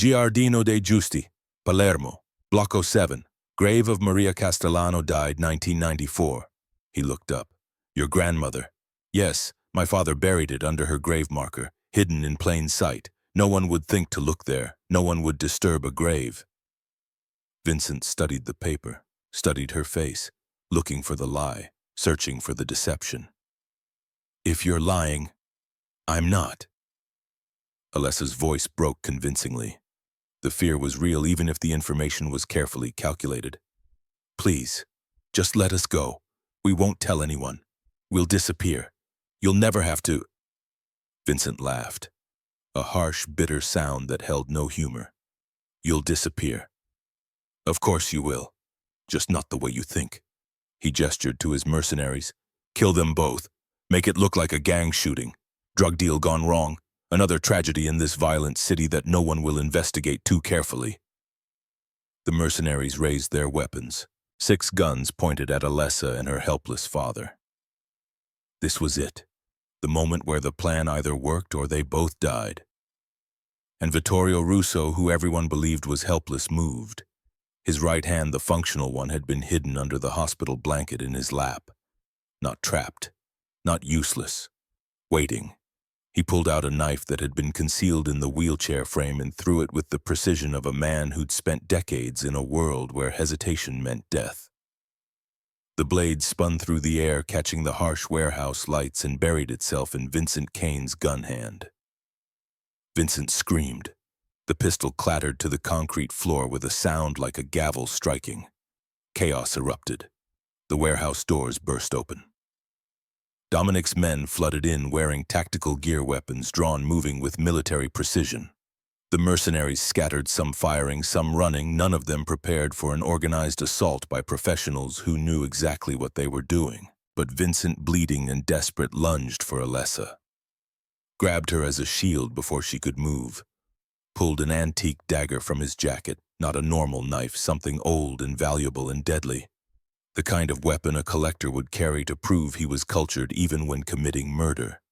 Giardino dei Giusti, Palermo, Blocco 7, grave of Maria Castellano, died 1994. He looked up. Your grandmother. Yes, my father buried it under her grave marker, hidden in plain sight. No one would think to look there. No one would disturb a grave. Vincent studied the paper, studied her face, looking for the lie, searching for the deception. If you're lying, I'm not. Alessa's voice broke convincingly. The fear was real even if the information was carefully calculated. Please, just let us go. We won't tell anyone. We'll disappear. You'll never have to. Vincent laughed. A harsh, bitter sound that held no humor. You'll disappear. Of course you will. Just not the way you think. He gestured to his mercenaries. Kill them both. Make it look like a gang shooting. Drug deal gone wrong. Another tragedy in this violent city that no one will investigate too carefully. The mercenaries raised their weapons. 6 guns pointed at Alessa and her helpless father. This was it. The moment where the plan either worked or they both died. And Vittorio Russo, who everyone believed was helpless, moved. His right hand, the functional one, had been hidden under the hospital blanket in his lap. Not trapped. Not useless. Waiting. He pulled out a knife that had been concealed in the wheelchair frame and threw it with the precision of a man who'd spent decades in a world where hesitation meant death. The blade spun through the air, catching the harsh warehouse lights, and buried itself in Vincent Kane's gun hand. Vincent screamed. The pistol clattered to the concrete floor with a sound like a gavel striking. Chaos erupted. The warehouse doors burst open. Dominic's men flooded in wearing tactical gear weapons drawn, moving with military precision. The mercenaries scattered, some firing, some running, none of them prepared for an organized assault by professionals who knew exactly what they were doing. But Vincent, bleeding and desperate, lunged for Alessa. Grabbed her as a shield before she could move. Pulled an antique dagger from his jacket, not a normal knife, something old and valuable and deadly. The kind of weapon a collector would carry to prove he was cultured even when committing murder.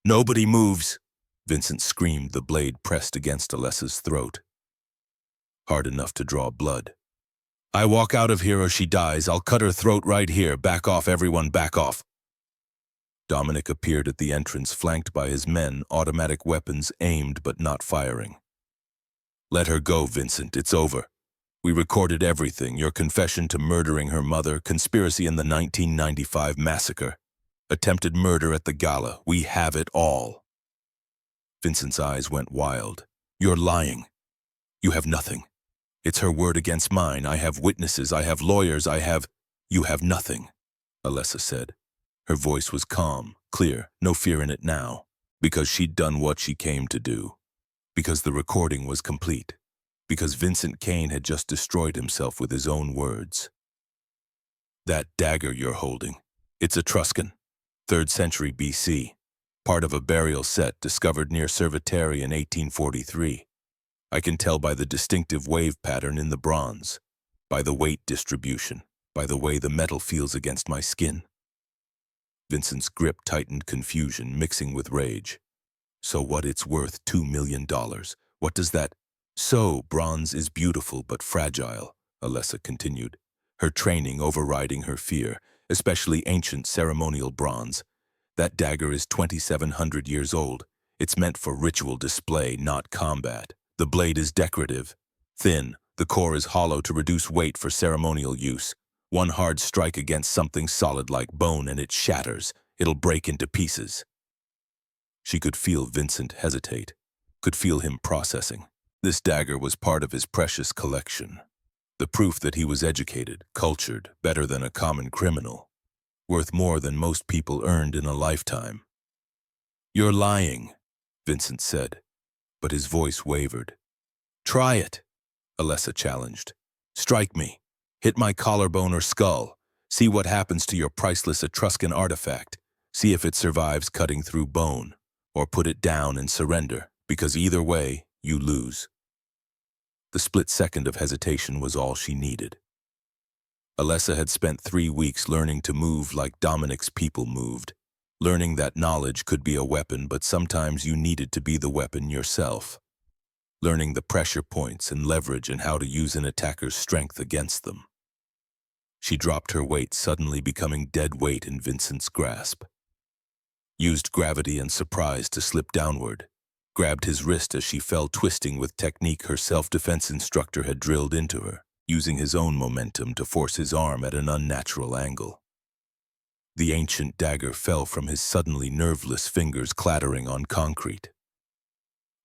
Nobody moves. Vincent screamed, the blade pressed against Alessa's throat, hard enough to draw blood. I walk out of here or she dies. I'll cut her throat right here. Back off, everyone, back off. Dominic appeared at the entrance, flanked by his men, automatic weapons aimed but not firing. Let her go, Vincent. It's over. We recorded everything, your confession to murdering her mother, conspiracy in the 1995 massacre, attempted murder at the gala. We have it all. Vincent's eyes went wild. You're lying. You have nothing. It's her word against mine. I have witnesses. I have lawyers. You have nothing, Alessa said. Her voice was calm, clear, no fear in it now, because she'd done what she came to do. Because the recording was complete. Because Vincent Kane had just destroyed himself with his own words. That dagger you're holding, it's Etruscan, 3rd century BC, part of a burial set discovered near Cerveteri in 1843. I can tell by the distinctive wave pattern in the bronze, by the weight distribution, by the way the metal feels against my skin. Vincent's grip tightened, confusion mixing with rage. So what, it's worth $2 million. What does that? So, bronze is beautiful but fragile, Alessa continued, her training overriding her fear, especially ancient ceremonial bronze. That dagger is 2,700 years old. It's meant for ritual display, not combat. The blade is decorative, thin, the core is hollow to reduce weight for ceremonial use. One hard strike against something solid like bone and it shatters. It'll break into pieces. She could feel Vincent hesitate, could feel him processing. This dagger was part of his precious collection. The proof that he was educated, cultured, better than a common criminal. Worth more than most people earned in a lifetime. You're lying, Vincent said, but his voice wavered. Try it, Alessa challenged. Strike me. Hit my collarbone or skull. See what happens to your priceless Etruscan artifact. See if it survives cutting through bone. Or put it down and surrender, because either way, you lose. The split second of hesitation was all she needed. Alessa had spent 3 weeks learning to move like Dominic's people moved, learning that knowledge could be a weapon, but sometimes you needed to be the weapon yourself. Learning the pressure points and leverage and how to use an attacker's strength against them. She dropped her weight, suddenly becoming dead weight in Vincent's grasp. Used gravity and surprise to slip downward, grabbed his wrist as she fell, twisting with technique her self-defense instructor had drilled into her, using his own momentum to force his arm at an unnatural angle. The ancient dagger fell from his suddenly nerveless fingers, clattering on concrete.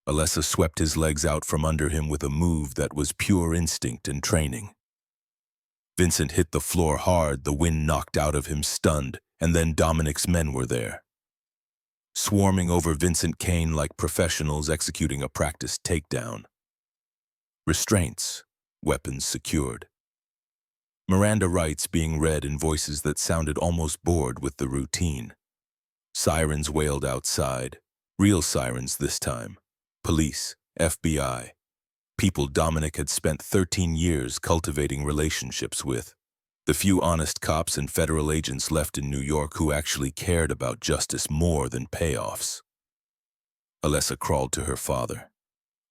Alessa swept his legs out from under him with a move that was pure instinct and training. Vincent hit the floor hard, the wind knocked out of him, stunned, and then Dominic's men were there. Swarming over Vincent Kane like professionals executing a practice takedown. Restraints, weapons secured. Miranda rights being read in voices that sounded almost bored with the routine. Sirens wailed outside, real sirens this time. Police, FBI, people Dominic had spent 13 years cultivating relationships with. The few honest cops and federal agents left in New York who actually cared about justice more than payoffs. Alessa crawled to her father.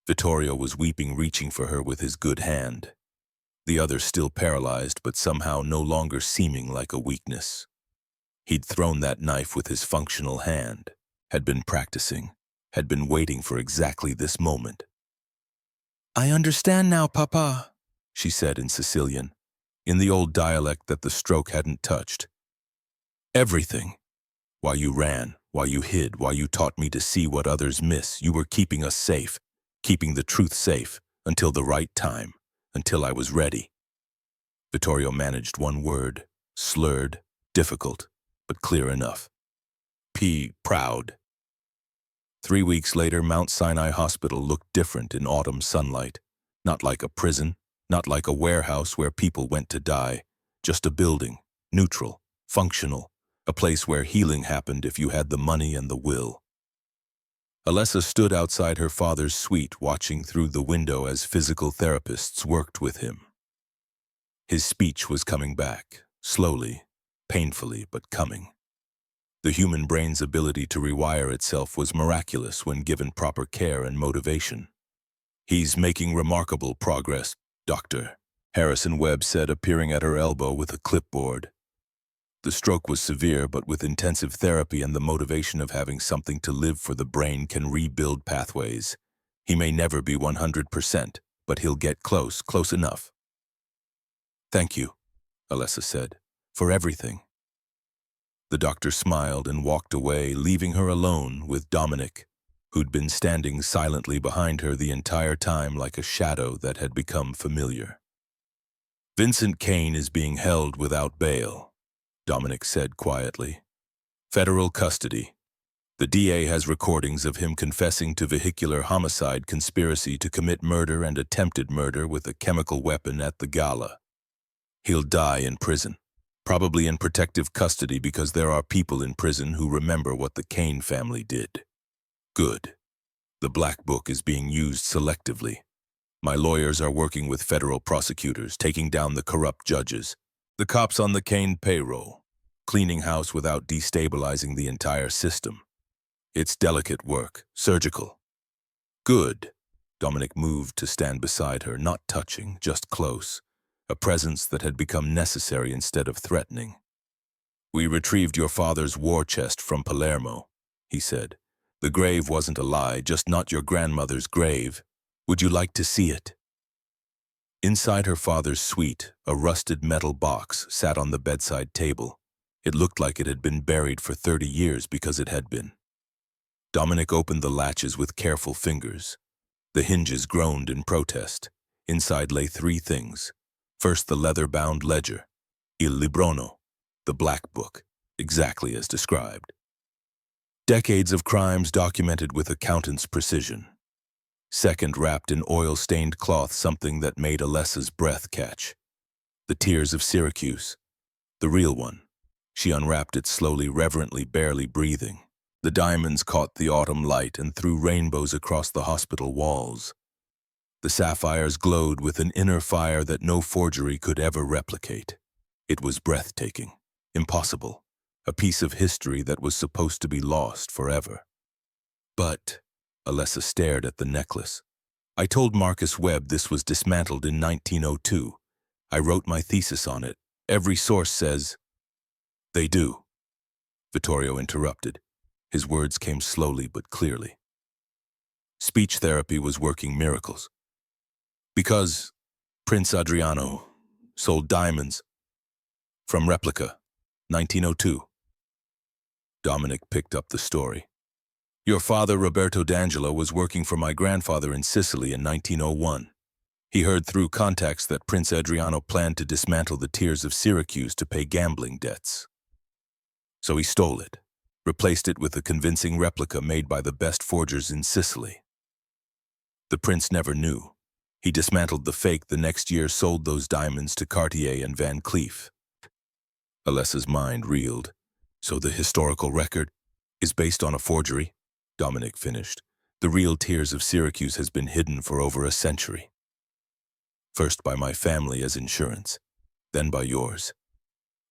Vittorio was weeping, reaching for her with his good hand. The other still paralyzed, but somehow no longer seeming like a weakness. He'd thrown that knife with his functional hand, had been practicing, had been waiting for exactly this moment. I understand now, Papa, she said in Sicilian, in the old dialect that the stroke hadn't touched. Everything. While you ran, while you hid, while you taught me to see what others miss, you were keeping us safe, keeping the truth safe, until the right time, until I was ready. Vittorio managed one word, slurred, difficult, but clear enough. Proud. 3 weeks later, Mount Sinai Hospital looked different in autumn sunlight. Not like a prison, not like a warehouse where people went to die, just a building, neutral, functional, a place where healing happened if you had the money and the will. Alessa stood outside her father's suite, watching through the window as physical therapists worked with him. His speech was coming back, slowly, painfully, but coming. The human brain's ability to rewire itself was miraculous when given proper care and motivation. "He's making remarkable progress, Doctor," Harrison Webb said, appearing at her elbow with a clipboard. The stroke was severe, but with intensive therapy and the motivation of having something to live for, the brain can rebuild pathways. He may never be 100%, but he'll get close enough. "Thank you," Alessa said, "for everything." The doctor smiled and walked away, leaving her alone with Dominic, who'd been standing silently behind her the entire time like a shadow that had become familiar. "Vincent Kane is being held without bail," Dominic said quietly. "Federal custody. The DA has recordings of him confessing to vehicular homicide, conspiracy to commit murder, and attempted murder with a chemical weapon at the gala. He'll die in prison, probably in protective custody, because there are people in prison who remember what the Kane family did." "Good. The Black Book is being used selectively. My lawyers are working with federal prosecutors, taking down the corrupt judges, the cops on the Kane payroll, cleaning house without destabilizing the entire system. It's delicate work, surgical." "Good." Dominic moved to stand beside her, not touching, just close, a presence that had become necessary instead of threatening. "We retrieved your father's war chest from Palermo," he said. "The grave wasn't a lie, just not your grandmother's grave. Would you like to see it?" Inside her father's suite, a rusted metal box sat on the bedside table. It looked like it had been buried for 30 years because it had been. Dominic opened the latches with careful fingers. The hinges groaned in protest. Inside lay 3 things. First, the leather-bound ledger, Il Librono, the Black Book, exactly as described. Decades of crimes documented with accountant's precision. Second, wrapped in oil-stained cloth, something that made Alessa's breath catch. The Tears of Syracuse, the real one. She unwrapped it slowly, reverently, barely breathing. The diamonds caught the autumn light and threw rainbows across the hospital walls. The sapphires glowed with an inner fire that no forgery could ever replicate. It was breathtaking, impossible, a piece of history that was supposed to be lost forever. "But," Alessa stared at the necklace, "I told Marcus Webb this was dismantled in 1902. I wrote my thesis on it. Every source says—" "They do," Vittorio interrupted. His words came slowly but clearly. "Speech therapy was working miracles. Because Prince Adriano sold diamonds from replica, 1902. Dominic picked up the story. "Your father, Roberto D'Angelo, was working for my grandfather in Sicily in 1901. He heard through contacts that Prince Adriano planned to dismantle the Tears of Syracuse to pay gambling debts. So he stole it, replaced it with a convincing replica made by the best forgers in Sicily. The prince never knew. He dismantled the fake the next year, sold those diamonds to Cartier and Van Cleef." Alessa's mind reeled. "So the historical record is based on a forgery?" Dominic finished. "The real Tears of Syracuse has been hidden for over a century. First by my family as insurance, then by yours.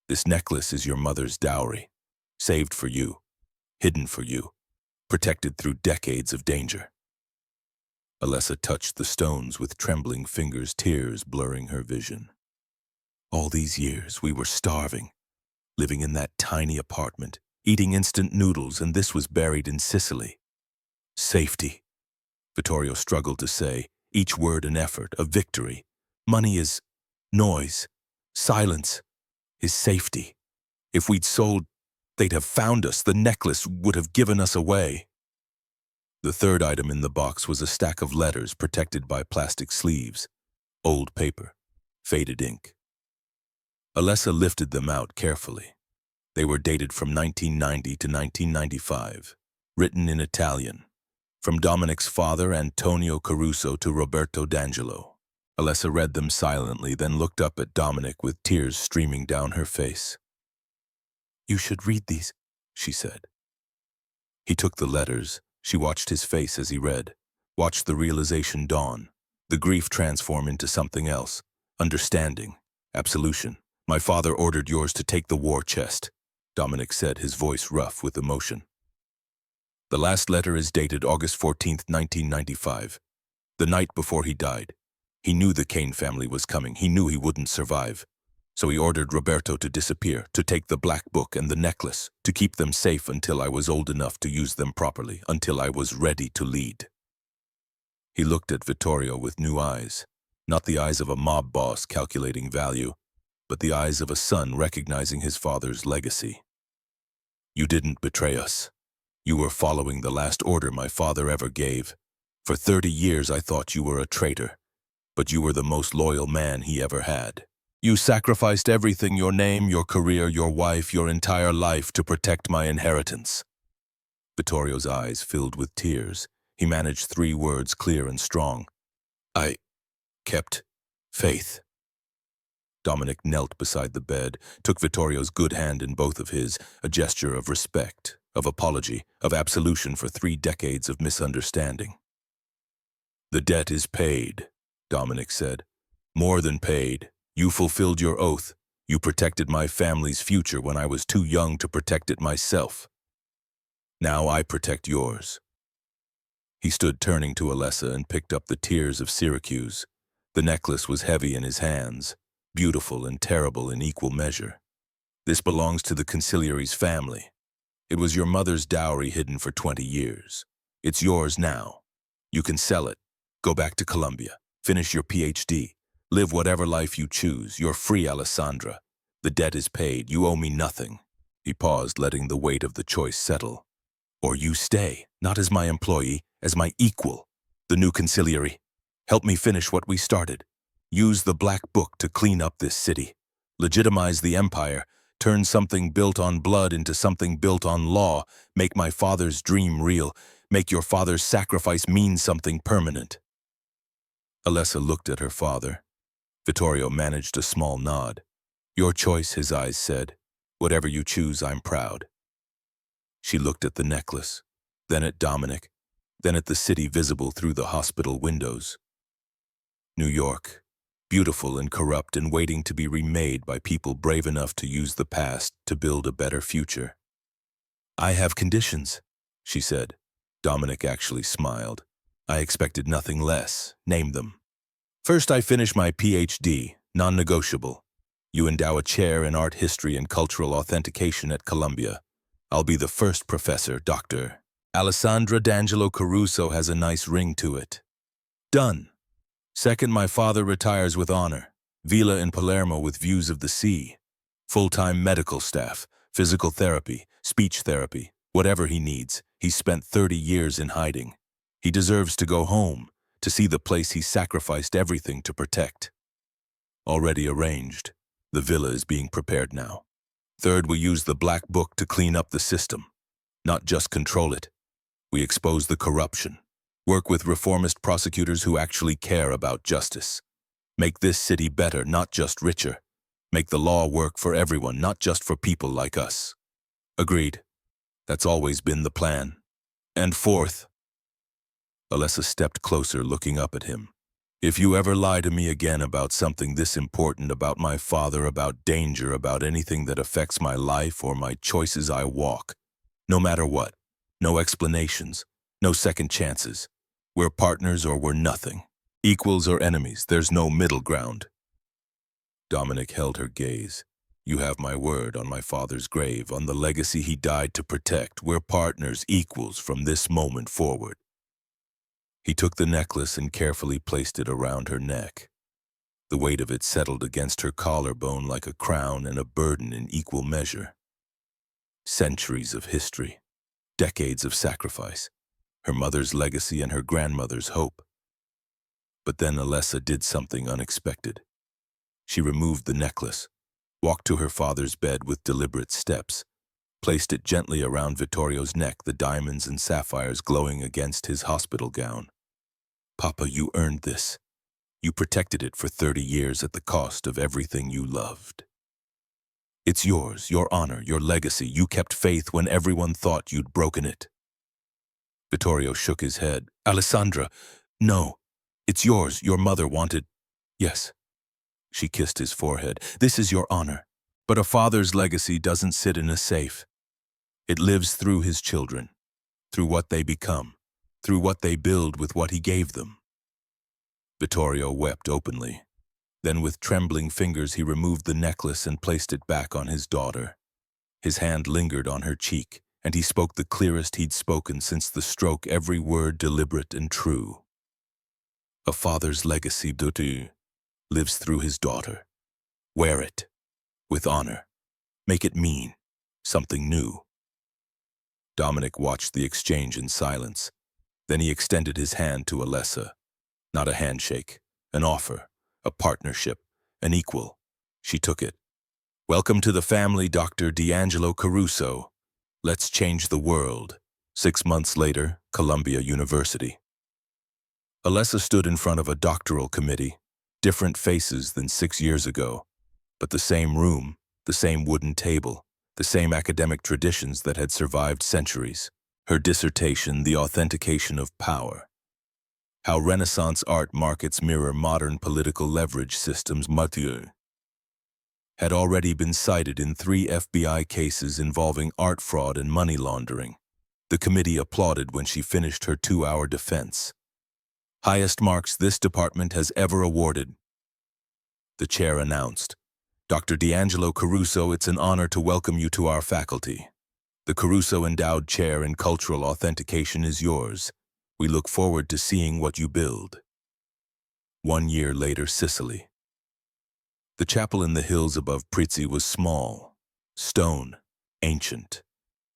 This necklace is your mother's dowry, saved for you, hidden for you, protected through decades of danger." Alessa touched the stones with trembling fingers, tears blurring her vision. "All these years we were starving, living in that tiny apartment, eating instant noodles, and this was buried in Sicily. Safety," Vittorio struggled to say, each word an effort, a victory. "Money is noise. Silence is safety. If we'd sold, they'd have found us. The necklace would have given us away." The third item in the box was a stack of letters protected by plastic sleeves, old paper, faded ink. Alessa lifted them out carefully. They were dated from 1990 to 1995, written in Italian, from Dominic's father, Antonio Caruso, to Roberto D'Angelo. Alessa read them silently, then looked up at Dominic with tears streaming down her face. "You should read these," she said. He took the letters. She watched his face as he read, watched the realization dawn, the grief transform into something else, understanding, absolution. "My father ordered yours to take the war chest. Dominic said, his voice rough with emotion. The last letter is dated August 14th, 1995. The night before he died. He knew the Kane family was coming. He knew he wouldn't survive. So he ordered Roberto to disappear, to take the black book and the necklace, to keep them safe until I was old enough to use them properly, until I was ready to lead. He looked at Vittorio with new eyes, not the eyes of a mob boss calculating value, but the eyes of a son recognizing his father's legacy. You didn't betray us. You were following the last order my father ever gave. For 30 years I thought you were a traitor, but you were the most loyal man he ever had. You sacrificed everything, your name, your career, your wife, your entire life to protect my inheritance. Vittorio's eyes filled with tears. He managed 3 words clear and strong. I kept faith. Dominic knelt beside the bed, took Vittorio's good hand in both of his, a gesture of respect, of apology, of absolution for 3 decades of misunderstanding. The debt is paid, Dominic said. More than paid. You fulfilled your oath. You protected my family's future when I was too young to protect it myself. Now I protect yours. He stood turning to Alessa and picked up the tears of Syracuse. The necklace was heavy in his hands, beautiful and terrible in equal measure. This belongs to the Conciliary's family. It was your mother's dowry hidden for 20 years. It's yours now. You can sell it, go back to Colombia, finish your PhD, live whatever life you choose. You're free, Alessandra. The debt is paid. You owe me nothing. He paused, letting the weight of the choice settle. Or you stay, not as my employee, as my equal. The new Conciliary. Help me finish what we started. Use the Black Book to clean up this city. Legitimize the empire. Turn something built on blood into something built on law. Make my father's dream real. Make your father's sacrifice mean something permanent. Alessa looked at her father. Vittorio managed a small nod. Your choice, his eyes said. Whatever you choose, I'm proud. She looked at the necklace, then at Dominic, then at the city visible through the hospital windows. New York, beautiful and corrupt and waiting to be remade by people brave enough to use the past to build a better future. I have conditions, she said. Dominic actually smiled. I expected nothing less. Name them. First, I finish my PhD, non-negotiable. You endow a chair in art history and cultural authentication at Columbia. I'll be the first professor, Dr. Alessandra D'Angelo Caruso has a nice ring to it. Done. Second, my father retires with honor. Villa in Palermo with views of the sea. Full-time medical staff, physical therapy, speech therapy, whatever he needs. He's spent 30 years in hiding. He deserves to go home, to see the place he sacrificed everything to protect. Already arranged. The villa is being prepared now. Third, we use the Black Book to clean up the system, not just control it. We expose the corruption, work with reformist prosecutors who actually care about justice. Make this city better, not just richer. Make the law work for everyone, not just for people like us. Agreed. That's always been the plan. And fourth, Alessa stepped closer, looking up at him. If you ever lie to me again about something this important, about my father, about danger, about anything that affects my life or my choices, I walk. No matter what. No explanations. No second chances. We're partners or we're nothing. Equals or enemies. There's no middle ground. Dominic held her gaze. You have my word on my father's grave, on the legacy he died to protect. We're partners, equals from this moment forward. He took the necklace and carefully placed it around her neck. The weight of it settled against her collarbone like a crown and a burden in equal measure. Centuries of history, decades of sacrifice, her mother's legacy and her grandmother's hope. But then Alessa did something unexpected. She removed the necklace, walked to her father's bed with deliberate steps, placed it gently around Vittorio's neck, the diamonds and sapphires glowing against his hospital gown. Papa, you earned this. You protected it for 30 years at the cost of everything you loved. It's yours, your honor, your legacy. You kept faith when everyone thought you'd broken it. Vittorio shook his head. Alessandra, no. It's yours. Your mother wanted. Yes. She kissed his forehead. This is your honor. But a father's legacy doesn't sit in a safe. It lives through his children, through what they become, through what they build with what he gave them. Vittorio wept openly. Then with trembling fingers he removed the necklace and placed it back on his daughter. His hand lingered on her cheek, and he spoke the clearest he'd spoken since the stroke, every word deliberate and true. A father's legacy, Dutu, lives through his daughter. Wear it, with honor. Make it mean something new. Dominic watched the exchange in silence. Then he extended his hand to Alessa. Not a handshake, an offer, a partnership, an equal. She took it. Welcome to the family, Dr. D'Angelo Caruso. Let's change the world. 6 months later, Columbia University. Alessa stood in front of a doctoral committee, different faces than 6 years ago, but the same room, the same wooden table, the same academic traditions that had survived centuries. Her dissertation, The Authentication of Power. How Renaissance art markets mirror modern political leverage systems, had already been cited in 3 FBI cases involving art fraud and money laundering. The committee applauded when she finished her 2-hour defense. Highest marks this department has ever awarded. The chair announced, Dr. D'Angelo Caruso, it's an honor to welcome you to our faculty. The Caruso Endowed Chair in Cultural Authentication is yours. We look forward to seeing what you build. 1 year later, Sicily. The chapel in the hills above Prizzi was small, stone, ancient,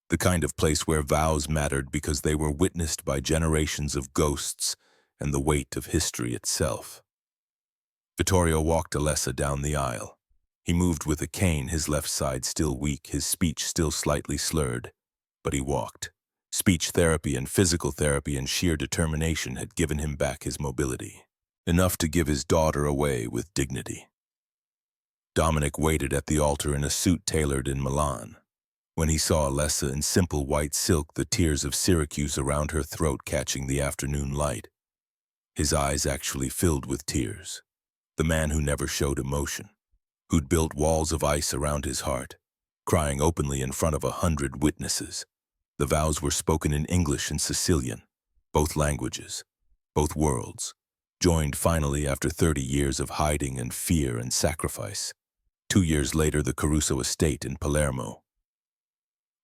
the kind of place where vows mattered because they were witnessed by generations of ghosts and the weight of history itself. Vittorio walked Alessa down the aisle. He moved with a cane, his left side still weak, his speech still slightly slurred, but he walked. Speech therapy and physical therapy and sheer determination had given him back his mobility, enough to give his daughter away with dignity. Dominic waited at the altar in a suit tailored in Milan. When he saw Alessa in simple white silk, the tears of Syracuse around her throat catching the afternoon light, his eyes actually filled with tears. The man who never showed emotion, who'd built walls of ice around his heart, crying openly in front of 100 witnesses. The vows were spoken in English and Sicilian, both languages, both worlds, joined finally after 30 years of hiding and fear and sacrifice. 2 years later, the Caruso estate in Palermo.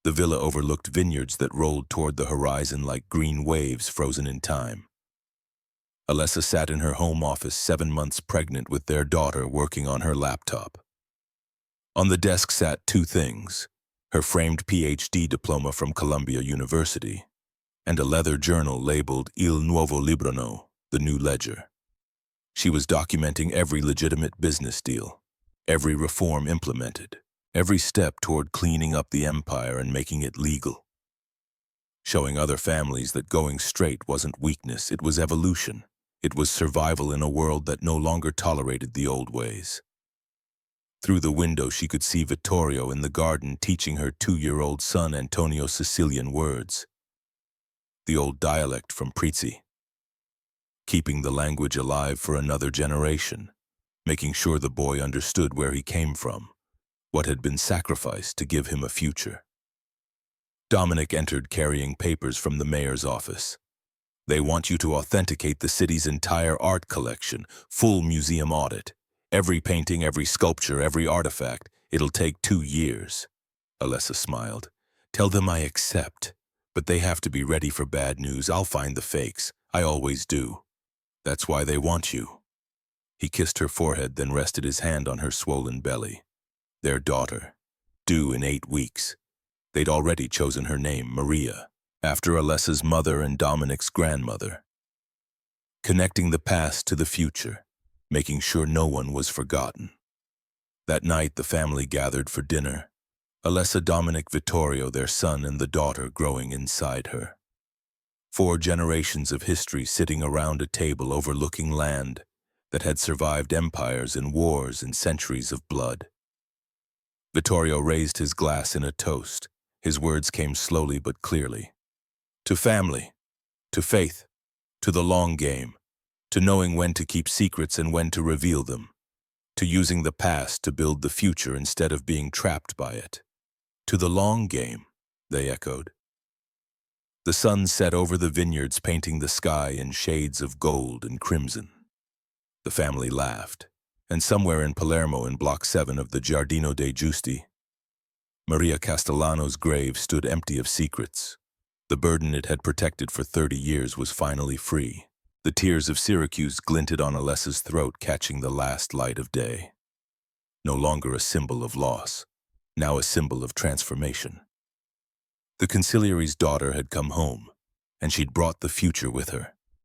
The villa overlooked vineyards that rolled toward the horizon like green waves frozen in time. Alessa sat in her home office, 7 months pregnant, with their daughter working on her laptop. On the desk sat 2 things, her framed PhD diploma from Columbia University, and a leather journal labeled Il Nuovo Librone, the new ledger. She was documenting every legitimate business deal, every reform implemented, every step toward cleaning up the empire and making it legal. Showing other families that going straight wasn't weakness, it was evolution. It was survival in a world that no longer tolerated the old ways. Through the window she could see Vittorio in the garden teaching her 2-year-old son Antonio Sicilian words, the old dialect from Prizzi, keeping the language alive for another generation, making sure the boy understood where he came from, what had been sacrificed to give him a future. Dominic entered carrying papers from the mayor's office. They want you to authenticate the city's entire art collection, full museum audit. Every painting, every sculpture, every artifact. It'll take 2 years. Alessa smiled. Tell them I accept, but they have to be ready for bad news. I'll find the fakes. I always do. That's why they want you. He kissed her forehead, then rested his hand on her swollen belly. Their daughter, due in 8 weeks. They'd already chosen her name, Maria, after Alessa's mother and Dominic's grandmother. Connecting the past to the future, making sure no one was forgotten. That night the family gathered for dinner. Alessa, Dominic, Vittorio, their son, and the daughter growing inside her. 4 generations of history sitting around a table overlooking land that had survived empires and wars and centuries of blood. Vittorio raised his glass in a toast. His words came slowly but clearly. To family, to faith, to the long game, to knowing when to keep secrets and when to reveal them. To using the past to build the future instead of being trapped by it. To the long game, they echoed. The sun set over the vineyards, painting the sky in shades of gold and crimson. The family laughed, and somewhere in Palermo in Block 7 of the Giardino dei Giusti, Maria Castellano's grave stood empty of secrets. The burden it had protected for 30 years was finally free. The tears of Syracuse glinted on Alessa's throat, catching the last light of day. No longer a symbol of loss, now a symbol of transformation. The consigliere's daughter had come home, and she'd brought the future with her.